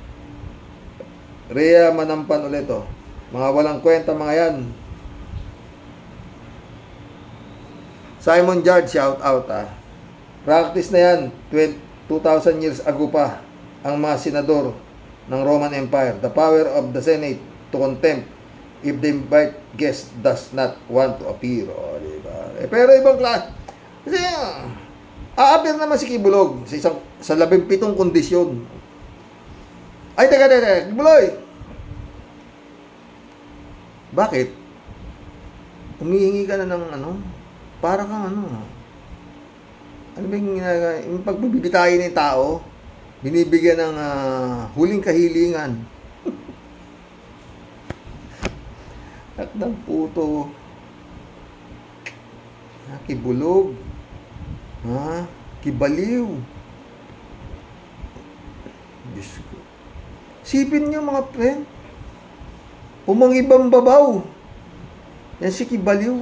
[SPEAKER 1] Rhea Manampan ulit Mga walang kwenta mga yan. Simon George, shout out Practice na yan 2,000 years ago pa ang mga senador ng Roman Empire. The power of the Senate to contempt if the invite guest does not want to appear. Diba? Pero ibang klase. Kasi a-appear naman si Kibulog sa 17 kondisyon. Ay, teka, Kibuloy! Bakit? Humihingi ka na ng para kang ano ba yung pagbibitayin ng tao, binibigyan ng huling kahilingan. At ng puto. Kibulog. Kibaliw. Diyos ko. Sipin nyo mga friend. Pumangibang babaw. Yan si Kibaliw.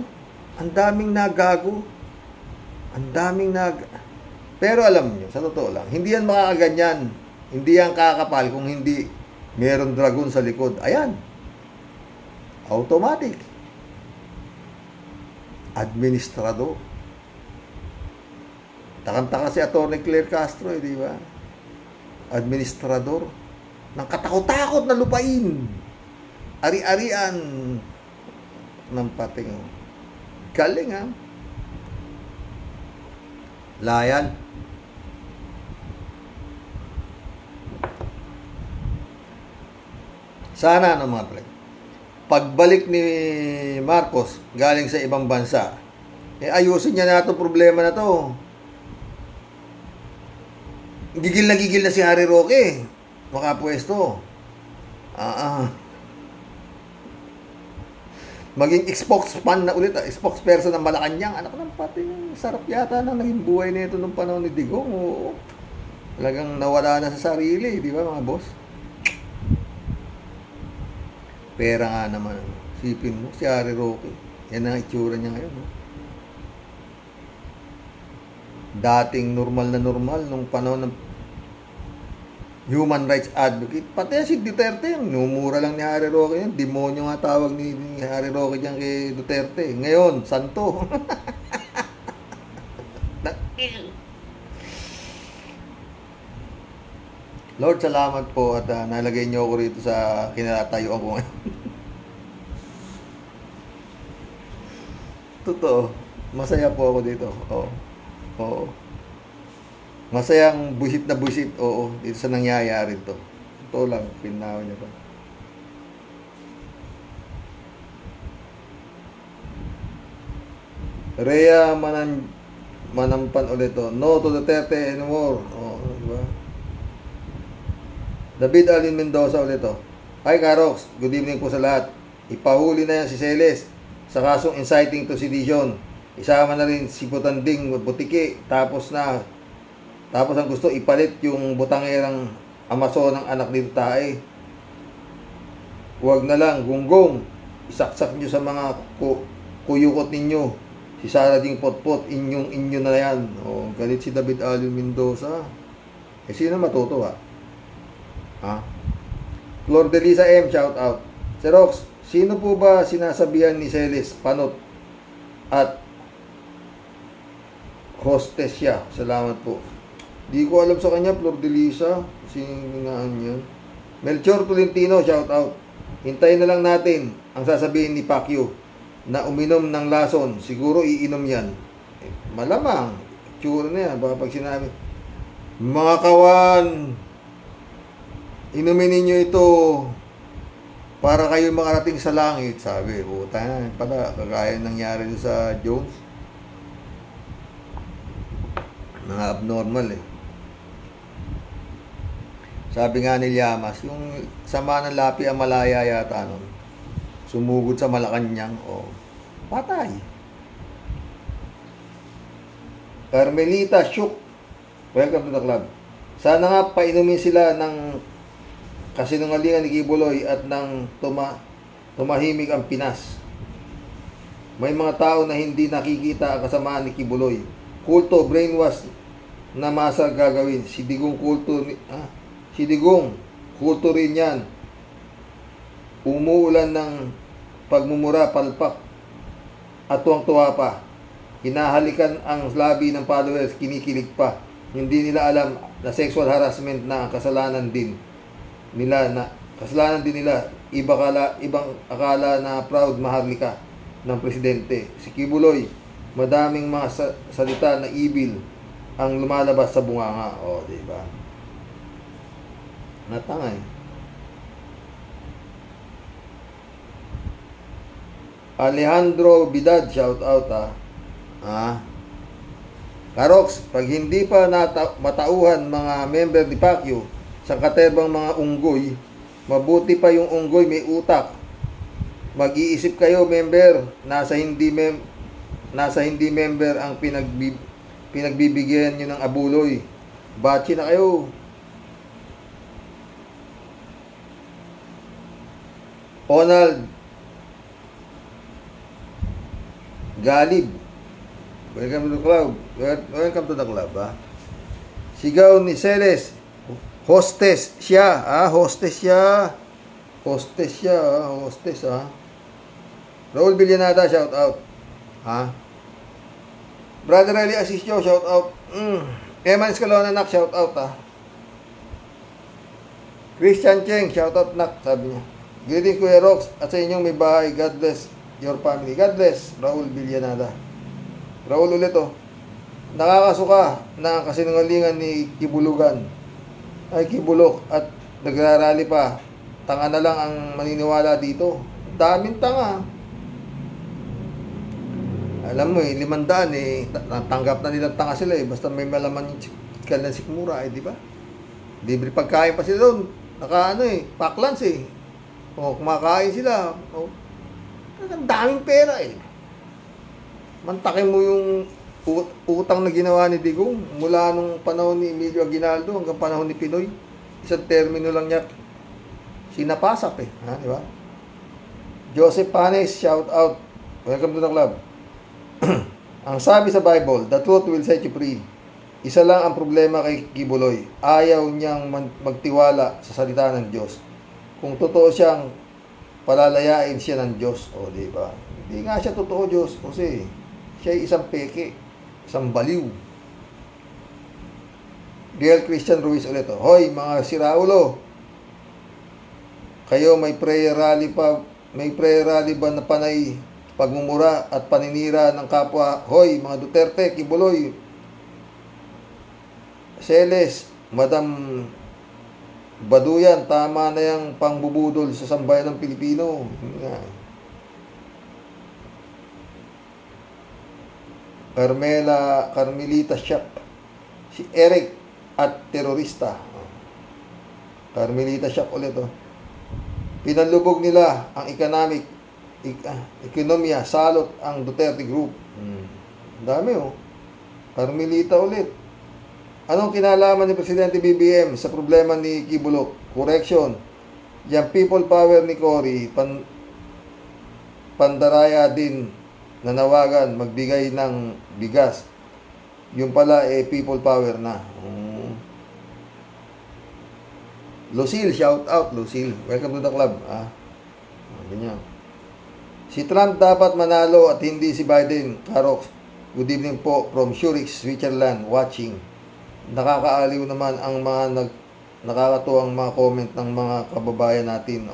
[SPEAKER 1] Ang daming nagago. Pero alam nyo, sa totoo lang, hindi yan makakaganyan. Hindi yan kakapal kung hindi meron dragon sa likod. Ayan. Automatic. Administrado. Takang-taka si Atty. Claire Castro, di ba? Administrador ng katakot-takot na lupain. Ari-arian ng pating. Galing Layan. Sana mga pre. Pagbalik ni Marcos galing sa ibang bansa, ayusin niya na itong problema na to. Gigil na si Harry Roque. Makapwesto. Maging spokesman na ulit, spokesperson ng Malacanang. Anak ng pating sarap yata na naging buhay nito nung panahon ni Digong. Oo. Talagang nawala na sa sarili, di ba mga boss? Pera nga naman. Sipin mo, si Harry Roque. Yan ang itsura niya ngayon. No? Dating normal na normal nung panahon ng human rights advocate. Pati si Duterte, numura lang ni Harry Roque yan. Demonyo nga tawag ni Harry Roque dyan kay Duterte. Ngayon, santo. Lord, salamat po at nalagay niyo ako rito sa kinatatayuan ko ngayon. Totoo. Masaya po ako dito. Oo. Oo. Masayang busit na busit. Oo. Dito sa nangyayari to. Totoo lang. Pinawa niya pa. Rhea Manampan ulit to. No to Duterte anymore. Oo. Diba? David Alvin Mendoza ulit to. Hi Karox. Good evening po sa lahat. Ipahuli na yan si Celes sa kasong inciting to sedition. Isama na rin si Butanding Butiki. Tapos ang gusto ipalit yung butangerang Amazon ng anak ni Tae. Huwag na lang, gunggong. Isaksak nyo sa mga kuyukot ninyo. Si Sara Ding Potpot, inyo na yan. O, galit si David Alvin Mendoza. Eh, sino matutuwa? Ha? Flor Delisa M, shout out. Sir Rox, sino po ba sinasabihan ni Celes Panot at hostess siya? Salamat po. Di ko alam sa kanya, Flor Delisa. Singaan yan. Melchor Tolentino, shout out. Hintayin na lang natin ang sasabihin ni Pacquiao na uminom ng lason. Siguro iinom yan. Eh, malamang. Tsura na yan. Baka pag sinabi, mga kawan, inumin ninyo ito para kayo makarating sa langit, sabi. Puta na, pala, kagaya nangyari sa Jones. Mga abnormal eh. Sabi nga ni Llamas, yung sama ng lapi ang malaya yata nun. Sumugod sa Malacanang, o patay. Carmelita Shuk, welcome to the club. Sana nga painumin sila ng kasinungalingan ni Kibuloy at ng tumahimik ang Pinas. May mga tao na hindi nakikita ang kasamaan ni Kibuloy. Kulto, brainwash na masa gagawin. Si Digong kulto rin yan. Umuulan ng pagmumura, palpak at tuwang-tuwa pa. Hinahalikan ang labi ng followers, kinikilig pa. Hindi nila alam na sexual harassment na kasalanan din nila. Ibang akala na proud maharlika ng presidente. Si Kibuloy, madaming mga salita na evil ang lumalabas sa bunganga. O, diba? Natangay. Alejandro Bidad, shout out Karox, pag hindi pa matauhan mga member ni Pacquiao sa katerbang mga unggoy, mabuti pa yung unggoy may utak. Mag-iisip kayo, member, nasa hindi member ang pinagbibigyan nyo ng abuloy. Bachi na kayo. Ronald Galib, welcome to the club. Welcome to the club, Sigaw ni Celes, hostess siya, hostess siya, Raul Villanada, shout out. Brother Eli Asisio, shout out. Eman Escalona, nak, shout out, Christian Cheng, shout out, nak, sabi niya. Greetings, Kuya Rox, at sa inyong may bahay. God bless your family. God bless, Raul Villanada. Raul ulit, nakakasuka na kasinungalingan ni Kibulugan. Ay, Kibulok, at nagrarally pa. Tanga na lang ang maniniwala dito. Daming tanga. Alam mo 500 tanggap na nilang tanga sila basta may malaman yung chikal ng sikmura, di ba? Libre pagkain pa sila doon. Paklans O, kumakain sila. O, ang daming pera Mantakin mo yung utang na ginawa ni Digong mula nung panahon ni Emilio Aguinaldo hanggang panahon ni Pinoy. Isang termino lang niya sinapasap di ba? Joseph Panes, shout out. Welcome to the club. Ang sabi sa Bible, the truth will set you free. Isa lang ang problema kay Kibuloy. Ayaw niyang magtiwala sa salita ng Diyos. Kung totoo siyang palalayain siya ng Diyos. O, diba? Hindi nga siya totoo Diyos. Kasi siya ay isang peke. Isang baliw. Real Christian Ruiz ulit. Hoy, mga siraulo. Kayo may prayer rally pa. May prayer rally ba na panay pagmumura at paninira ng kapwa? Hoy, mga Duterte, Kibuloy, Celes, Madam Baduyan, tama na yung pangbubudol sa sambayan ng Pilipino. Carmelita Shak, si Eric at terorista. Carmelita Shak ulit. Pinanlubog nila ang ekonomiya, salot ang Duterte Group. Dami Carmelita ulit. Anong kinalaman ni Presidente BBM sa problema ni Kibulok? Correction. Yung people power ni Cory, pandaraya din nanawagan magbigay ng bigas. Yung pala people power na. Lucille, shout out Lucille. Welcome to the club. Ganyan. Si Trump dapat manalo at hindi si Biden. Karox, good evening po from Zurich, Switzerland, watching. Nakakaaliw naman ang mga nakakatuwang mga comment ng mga kababayan natin.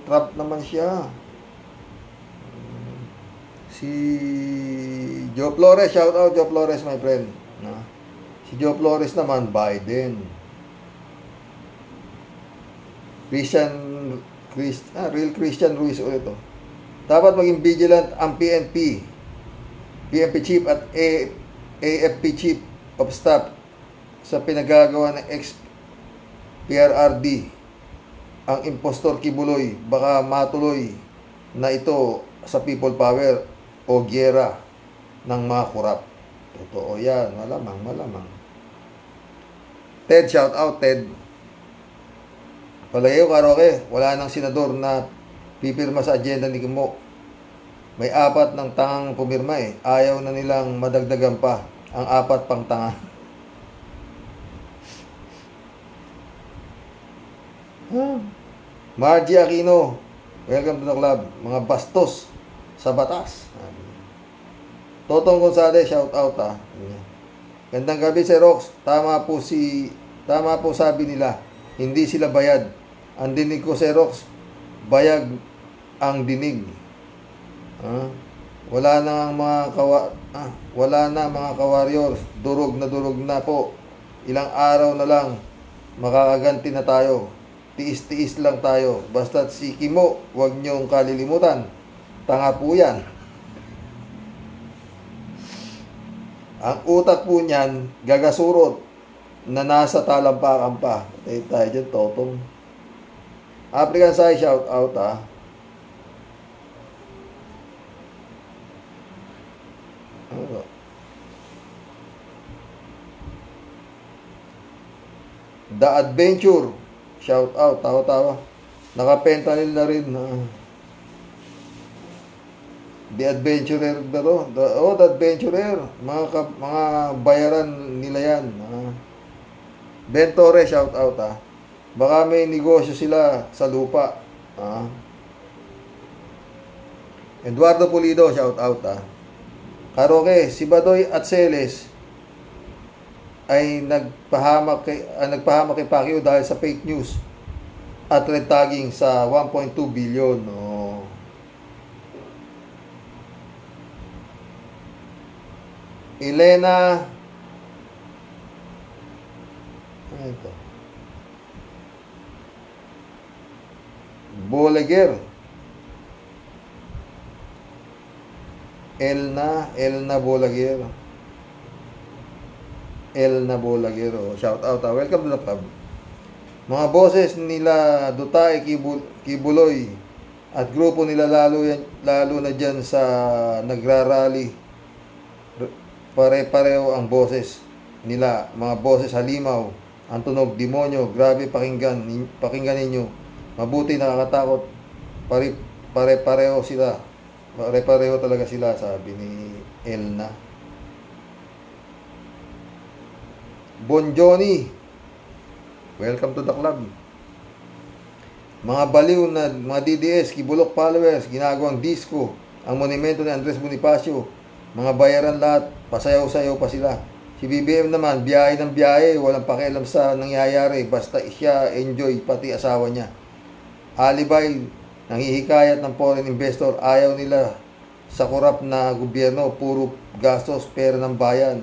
[SPEAKER 1] Trump naman siya. Si Joe Flores, shout out Joe Flores, my friend. Si Joe Flores naman, Biden. Real Christian Ruiz ulit. Dapat maging vigilant ang PNP chief at AFP chief of staff sa pinagagawa ng ex-PRRD. Ang impostor Kibuloy baka matuloy na ito sa people power o gyera ng mga kurap. Totoo yan, malamang. Ted, shout out Ted. Palagay ko, Karoke, wala nang senador na pipirma sa agenda ni Kimo. May 4 ng tangang pumirma Ayaw na nilang madagdagan pa ang 4 pang tanga. Margie Aquino, welcome to the club. Mga bastos sa batas. Totong Gonzales, shout out Gandang gabi si Rox. Tama po sabi nila, hindi sila bayad. Ang dinig ko si Rox, bayag ang dinig. Wala na mga ka-warriors. Durog na po. Ilang araw na lang makakaganti na tayo. Tiis-tiis lang tayo. Basta't si Kimo, huwag niyong kalilimutan. Tanga po yan. Ang utak po niyan, gagasurot na nasa talampakan pa. Tayo dyan, totong. African Sai, shout out The Adventure, shout out, tawa-tawa. Naka-fentanyl na rin. The Adventurer The Adventurer. Mga bayaran nila yan. Ben Torres, shout out Baka may negosyo sila sa lupa. Eduardo Pulido, shout out Karoke, si Badoy at Celes ay nagpahamak kay Pacquiao dahil sa fake news at red tagging sa 1.2 billion. Elena Bolager, Elna Bolager. Shout out welcome to the club. Mga boses nila Dutay, Kibuloy at grupo nila lalo na dyan sa nagrarally. Pare-pareho ang boses nila. Mga boses halimaw, ang tunog demonyo. Grabe, pakinggan ninyo. Mabuti, nakakatakot. pare-pareho sila. Pare-pareho talaga sila, sabi ni Elna. Bon Johnny, welcome to the club. Mga baliw na mga DDS, Kibulok followers, ginagawang disco, ang monumento ni Andres Bonifacio, mga bayaran lahat, pasayaw-sayaw pa sila. Si BBM naman, biyahe ng biyahe, walang pakialam sa nangyayari, basta siya enjoy, pati asawa niya. Alibay, nanghihikayat ng foreign investor, ayaw nila sa korap na gobyerno, puro gastos, pera ng bayan.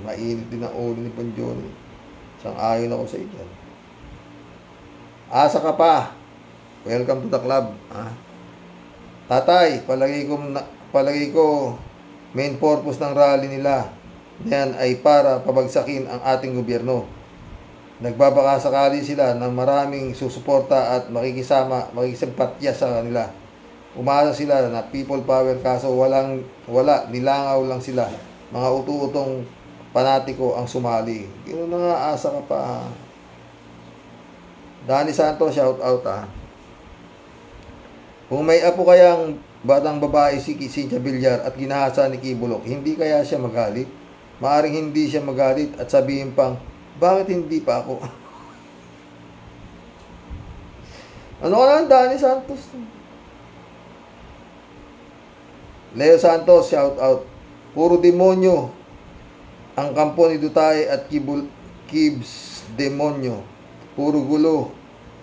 [SPEAKER 1] Mainit din ang ulo ni Panjoni. Sang-ayon ako sa iyo. Asa ka pa. Welcome to the club. Tatay, palagi ko main purpose ng rally nila yan ay para pabagsakin ang ating gobyerno. Nagbabaka sakali sila ng maraming susuporta at makikisimpatya sa kanila. Umasa sila na people power, kaso wala, nilangaw lang sila. Mga utu-utong panatiko ang sumali. Gano'n na nga, asa ka pa. Danny Santos, shout out Kung may apo kayang batang babae si Cynthia Villar at ginahasa ni Kibulok, hindi kaya siya magalit? Maaring hindi siya magalit at sabihin pang, bakit hindi pa ako? Ano ka lang, Danny Santos? Leo Santos, shout out. Puro demonyo ang kampo ni Duterte at Kibs demonyo. Puro gulo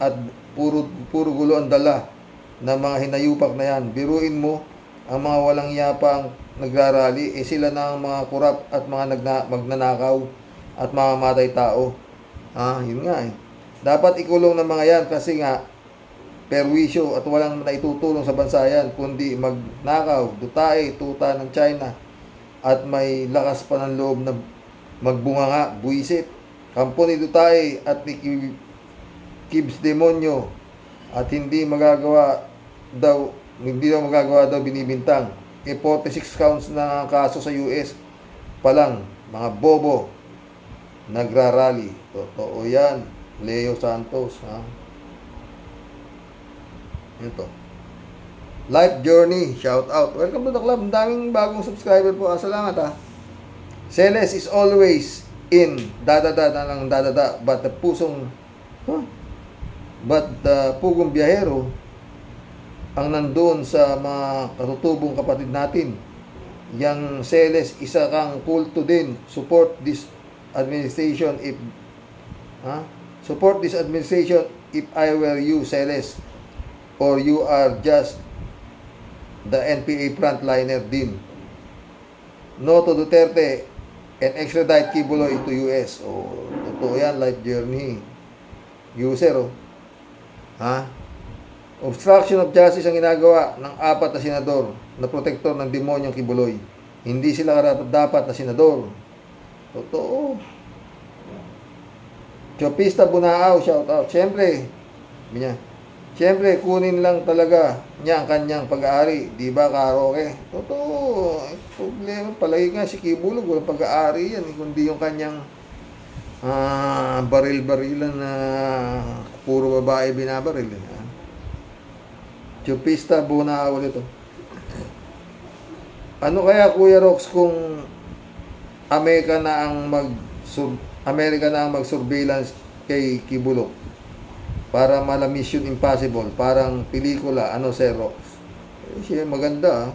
[SPEAKER 1] at puro gulo ang dala ng mga hinayupak na yan. Biruin mo ang mga walang yapang nagrarally, sila na ang mga kurap at mga magnanakaw at mamamatay tao. Yun nga Dapat ikulong ng mga yan kasi nga perwisyo at walang naitutulong sa bansa yan, kundi magnakaw, dutae, tuta ng China at may lakas pa ng loob na magbunganga, buisit. Kampo ni Duterte at ni Kibs demonyo at hindi magagawa daw binibintang. 46 counts na kaso sa US pa lang, mga bobo nagrarally. Totoo yan. Leo Santos, Ito. Life Journey, shout out. Welcome to the club. Ang daming bagong subscriber po. Salamat Celes is always in dadada na lang dadada, but the pugong biyahero ang nandoon sa mga katutubong kapatid natin. Yang Celes, isa kang kulto din. Support this administration if I were you, Celes, or you are just the NPA frontliner din. No to Duterte and extradite Kibuloy to US. Totoo yan, Life Journey. User, Obstruction of justice ang ginagawa ng 4 na senador na protektor ng demonyong Kibuloy. Hindi sila karapat-dapat na senador. Totoo. Chopista Bunaaw, shout out. Siyempre, kunin lang talaga niya ang kanyang pag-aari. Di ba, Karoke? Totoo. Problema, palagi nga si Kibulog, walang pag-aari yan. Kundi yung kanyang baril-barilan na puro babae binabaril. Chupista Bunaaw ulit. Ano kaya, Kuya Rox, kung Amerika na ang mag-surveillance kay Kibulok para mala Mission Impossible, parang pelikula, Sir Rox? Siya maganda.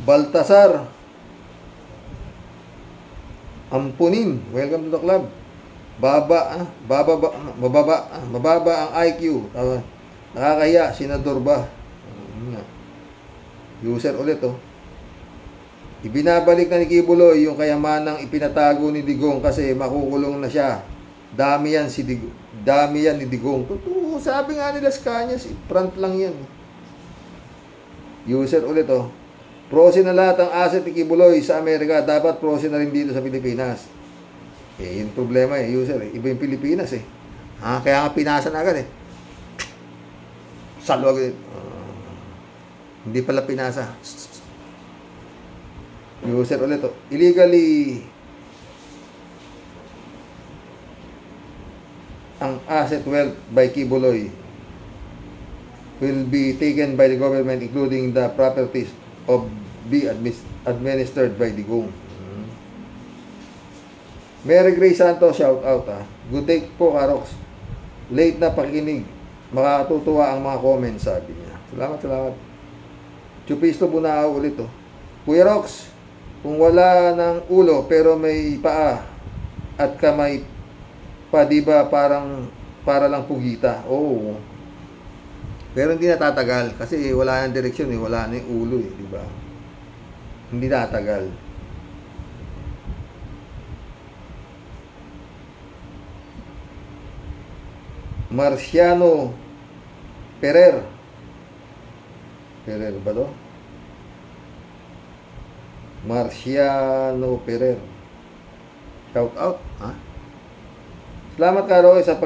[SPEAKER 1] Baltasar Ampunin, welcome to the club. Mababa ang IQ. Nakakaya, senador ba? User ulit Ibinabalik na ni Kibuloy yung kayamanang ipinatago ni Digong kasi makukulong na siya. Dami yan ni Digong. Totoo, sabi nga nila sa kanya, front lang yan. User ulit Prosi na lahat ang asset ni Kibuloy sa Amerika, dapat prosi na rin dito sa Pilipinas. Yung problema user iba yung Pilipinas kaya nga pinasa na agad Salwag hindi pala pinasa. User ulit illegally ang asset wealth by Kibuloy. will be taken by the government, including the properties of be administered by Digong. Mary Grace Santos, shout out ha. Good day po, Karox. Late na pakikinig. Makakatutuwa ang mga comments, sabi niya. Salamat. Chupisto Bunao ulit oh. Kuya Rox, kung wala ng ulo pero may paa at kamay pa, di ba para lang pugita? Oo. Pero hindi natatagal kasi wala nang direksyon eh, wala na yung ulo eh, di ba? Hindi natatagal. Marciano Perer ba to? Marciano Perer. Shout out, ha? Salamat Karo sa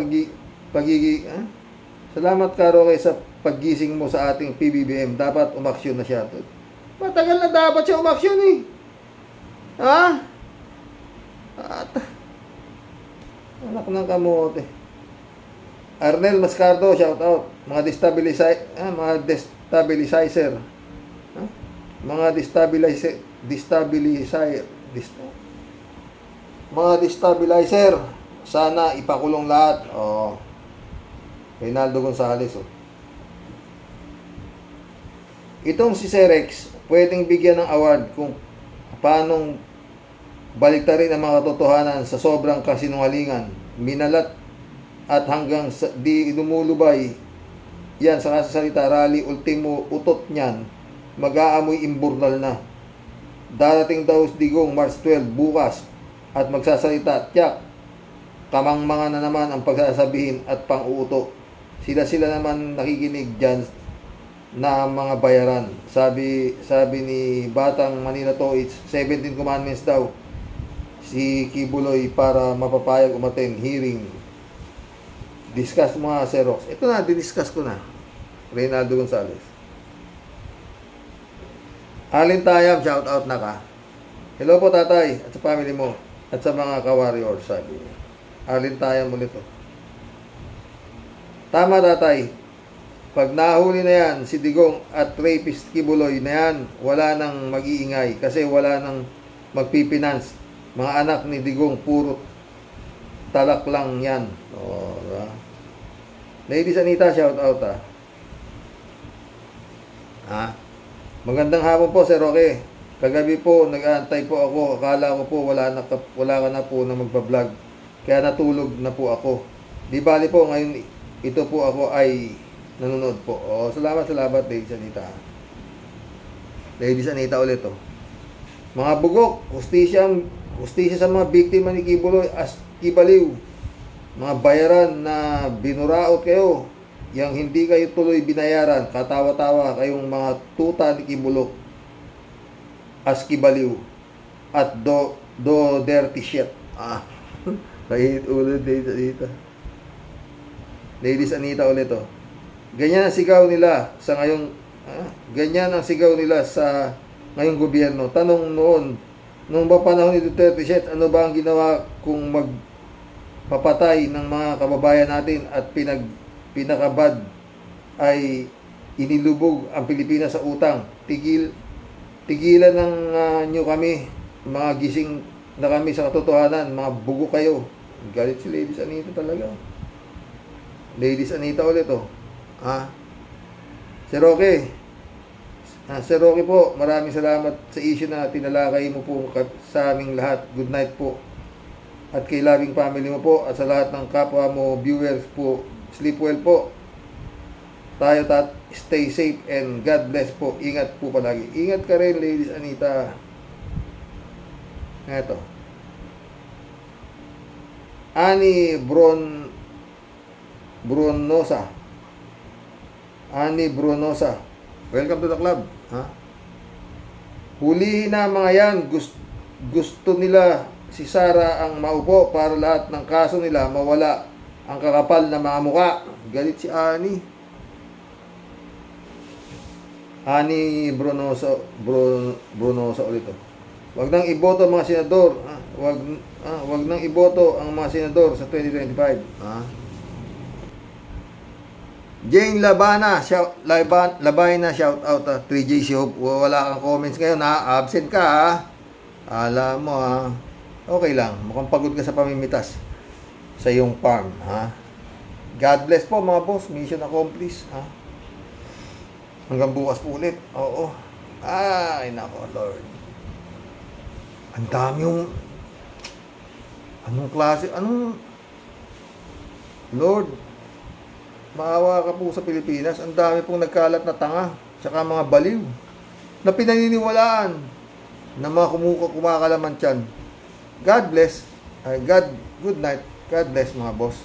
[SPEAKER 1] Salamat Karo sa paggising mo sa ating PBBM. Dapat umaksyon na siya. Matagal na dapat siya umaksyon eh. Ha? Anak ng kamote. Arnel Mascardo, shout out. Mga destabilizer. Mga destabilizer. Sana ipakulong lahat. Oh. Reynaldo Gonzales. Oh. Itong si Serex, pwedeng bigyan ng award kung paanong baliktarin ang mga katotohanan sa sobrang kasinungalingan, minalat at hanggang di lumulubay yan sa kasasalita, rally ultimo utot niyan, mag-aamoy imburnal na. Darating daw si Digong March 12 bukas at magsasalita, tiyak, kamangmanga na naman ang pagsasabihin at pang-uuto. Sila naman nakikinig dyan na mga bayaran. Sabi ni Batang Manila to, it's 17 commandments daw si Kibuloy para mapapayag umattend hearing. Discuss mo nga, Xerox. Ito na, didiscuss ko na. Reynaldo Gonzales. Alin Tayam, shout out na ka. Hello po tatay at sa family mo at sa mga ka-warriors, sabi niya. Alin Tayam ulit to. Tama tatay. Pag nahuli na yan, si Digong at rapist Kibuloy na yan, wala nang mag-iingay kasi wala nang magpipinance. Mga anak ni Digong, puro talak lang yan. O, diba? Lady Sanita, shout out ha. Magandang hapon po, Sir Roque. Kagabi po, nag-aantay po ako. Akala ko po, wala ka na po na magpa-vlog. Kaya natulog na po ako. Di bali po, ngayon ito po ako ay nanonood po. O, salamat, Lady Sanita. Lady Sanita ulit oh. Mga bugok, hustisya sa mga biktima ni Kibuloy as Kibaliw. Mga bayaran na binuraot kayo, yang hindi kayo tuloy binayaran, katawa-tawa kayong mga tuta ni Kibulok as Kibaliw at do dirty shit. Kahit ulit dito. Ladies Anita ulit oh. Ganyan ang sigaw nila sa ngayong ngayong gobyerno. Tanong noon, nung ba panahon ni Duterte shit, ano ba ang ginawa kung papatay ng mga kababayan natin at pinakabad ay inilubog ang Pilipinas sa utang. Tigilan ng nyo kami, mga gising na kami sa katotohanan, mga bugo kayo. Galit si Ladies Anita talaga. Ladies Anita ulit oh. Sir Roque po, maraming salamat sa issue na tinalakay mo po sa aming lahat. Good night po. At kay loving family mo po at sa lahat ng kapwa mo viewers po, sleep well po. Tayo stay safe and God bless po. Ingat po palagi. Ingat ka rin, Ladies Anita. Eto. Ani Brunosa. Welcome to the club. Hulihin na mga yan. Gusto nila si Sara ang maupo para lahat ng kaso nila mawala ang kakapal na mga muka. Galit si Ani Brunosa ulit. Wag nang iboto ang mga senador. Wag nang iboto ang mga senador sa 2025. Jane Labana, Labayna, shout out. 3JC Hope, wala kang comments ngayon ha. Absent ka ha. Alam mo ha. Okay lang, mukhang pagod ka sa pamimitas sa iyong farm ha. God bless po mga boss, mission accomplished ha. Hanggang bukas po ulit. Oo. Ay nako Lord. Ang dami yung anong klase, Lord, maawa ka po sa Pilipinas. Ang dami pong nagkalat na tanga, tsaka mga baliw na pinaniniwalaan na mga kumakalaman tiyan. God bless. Good night. God bless mga boss.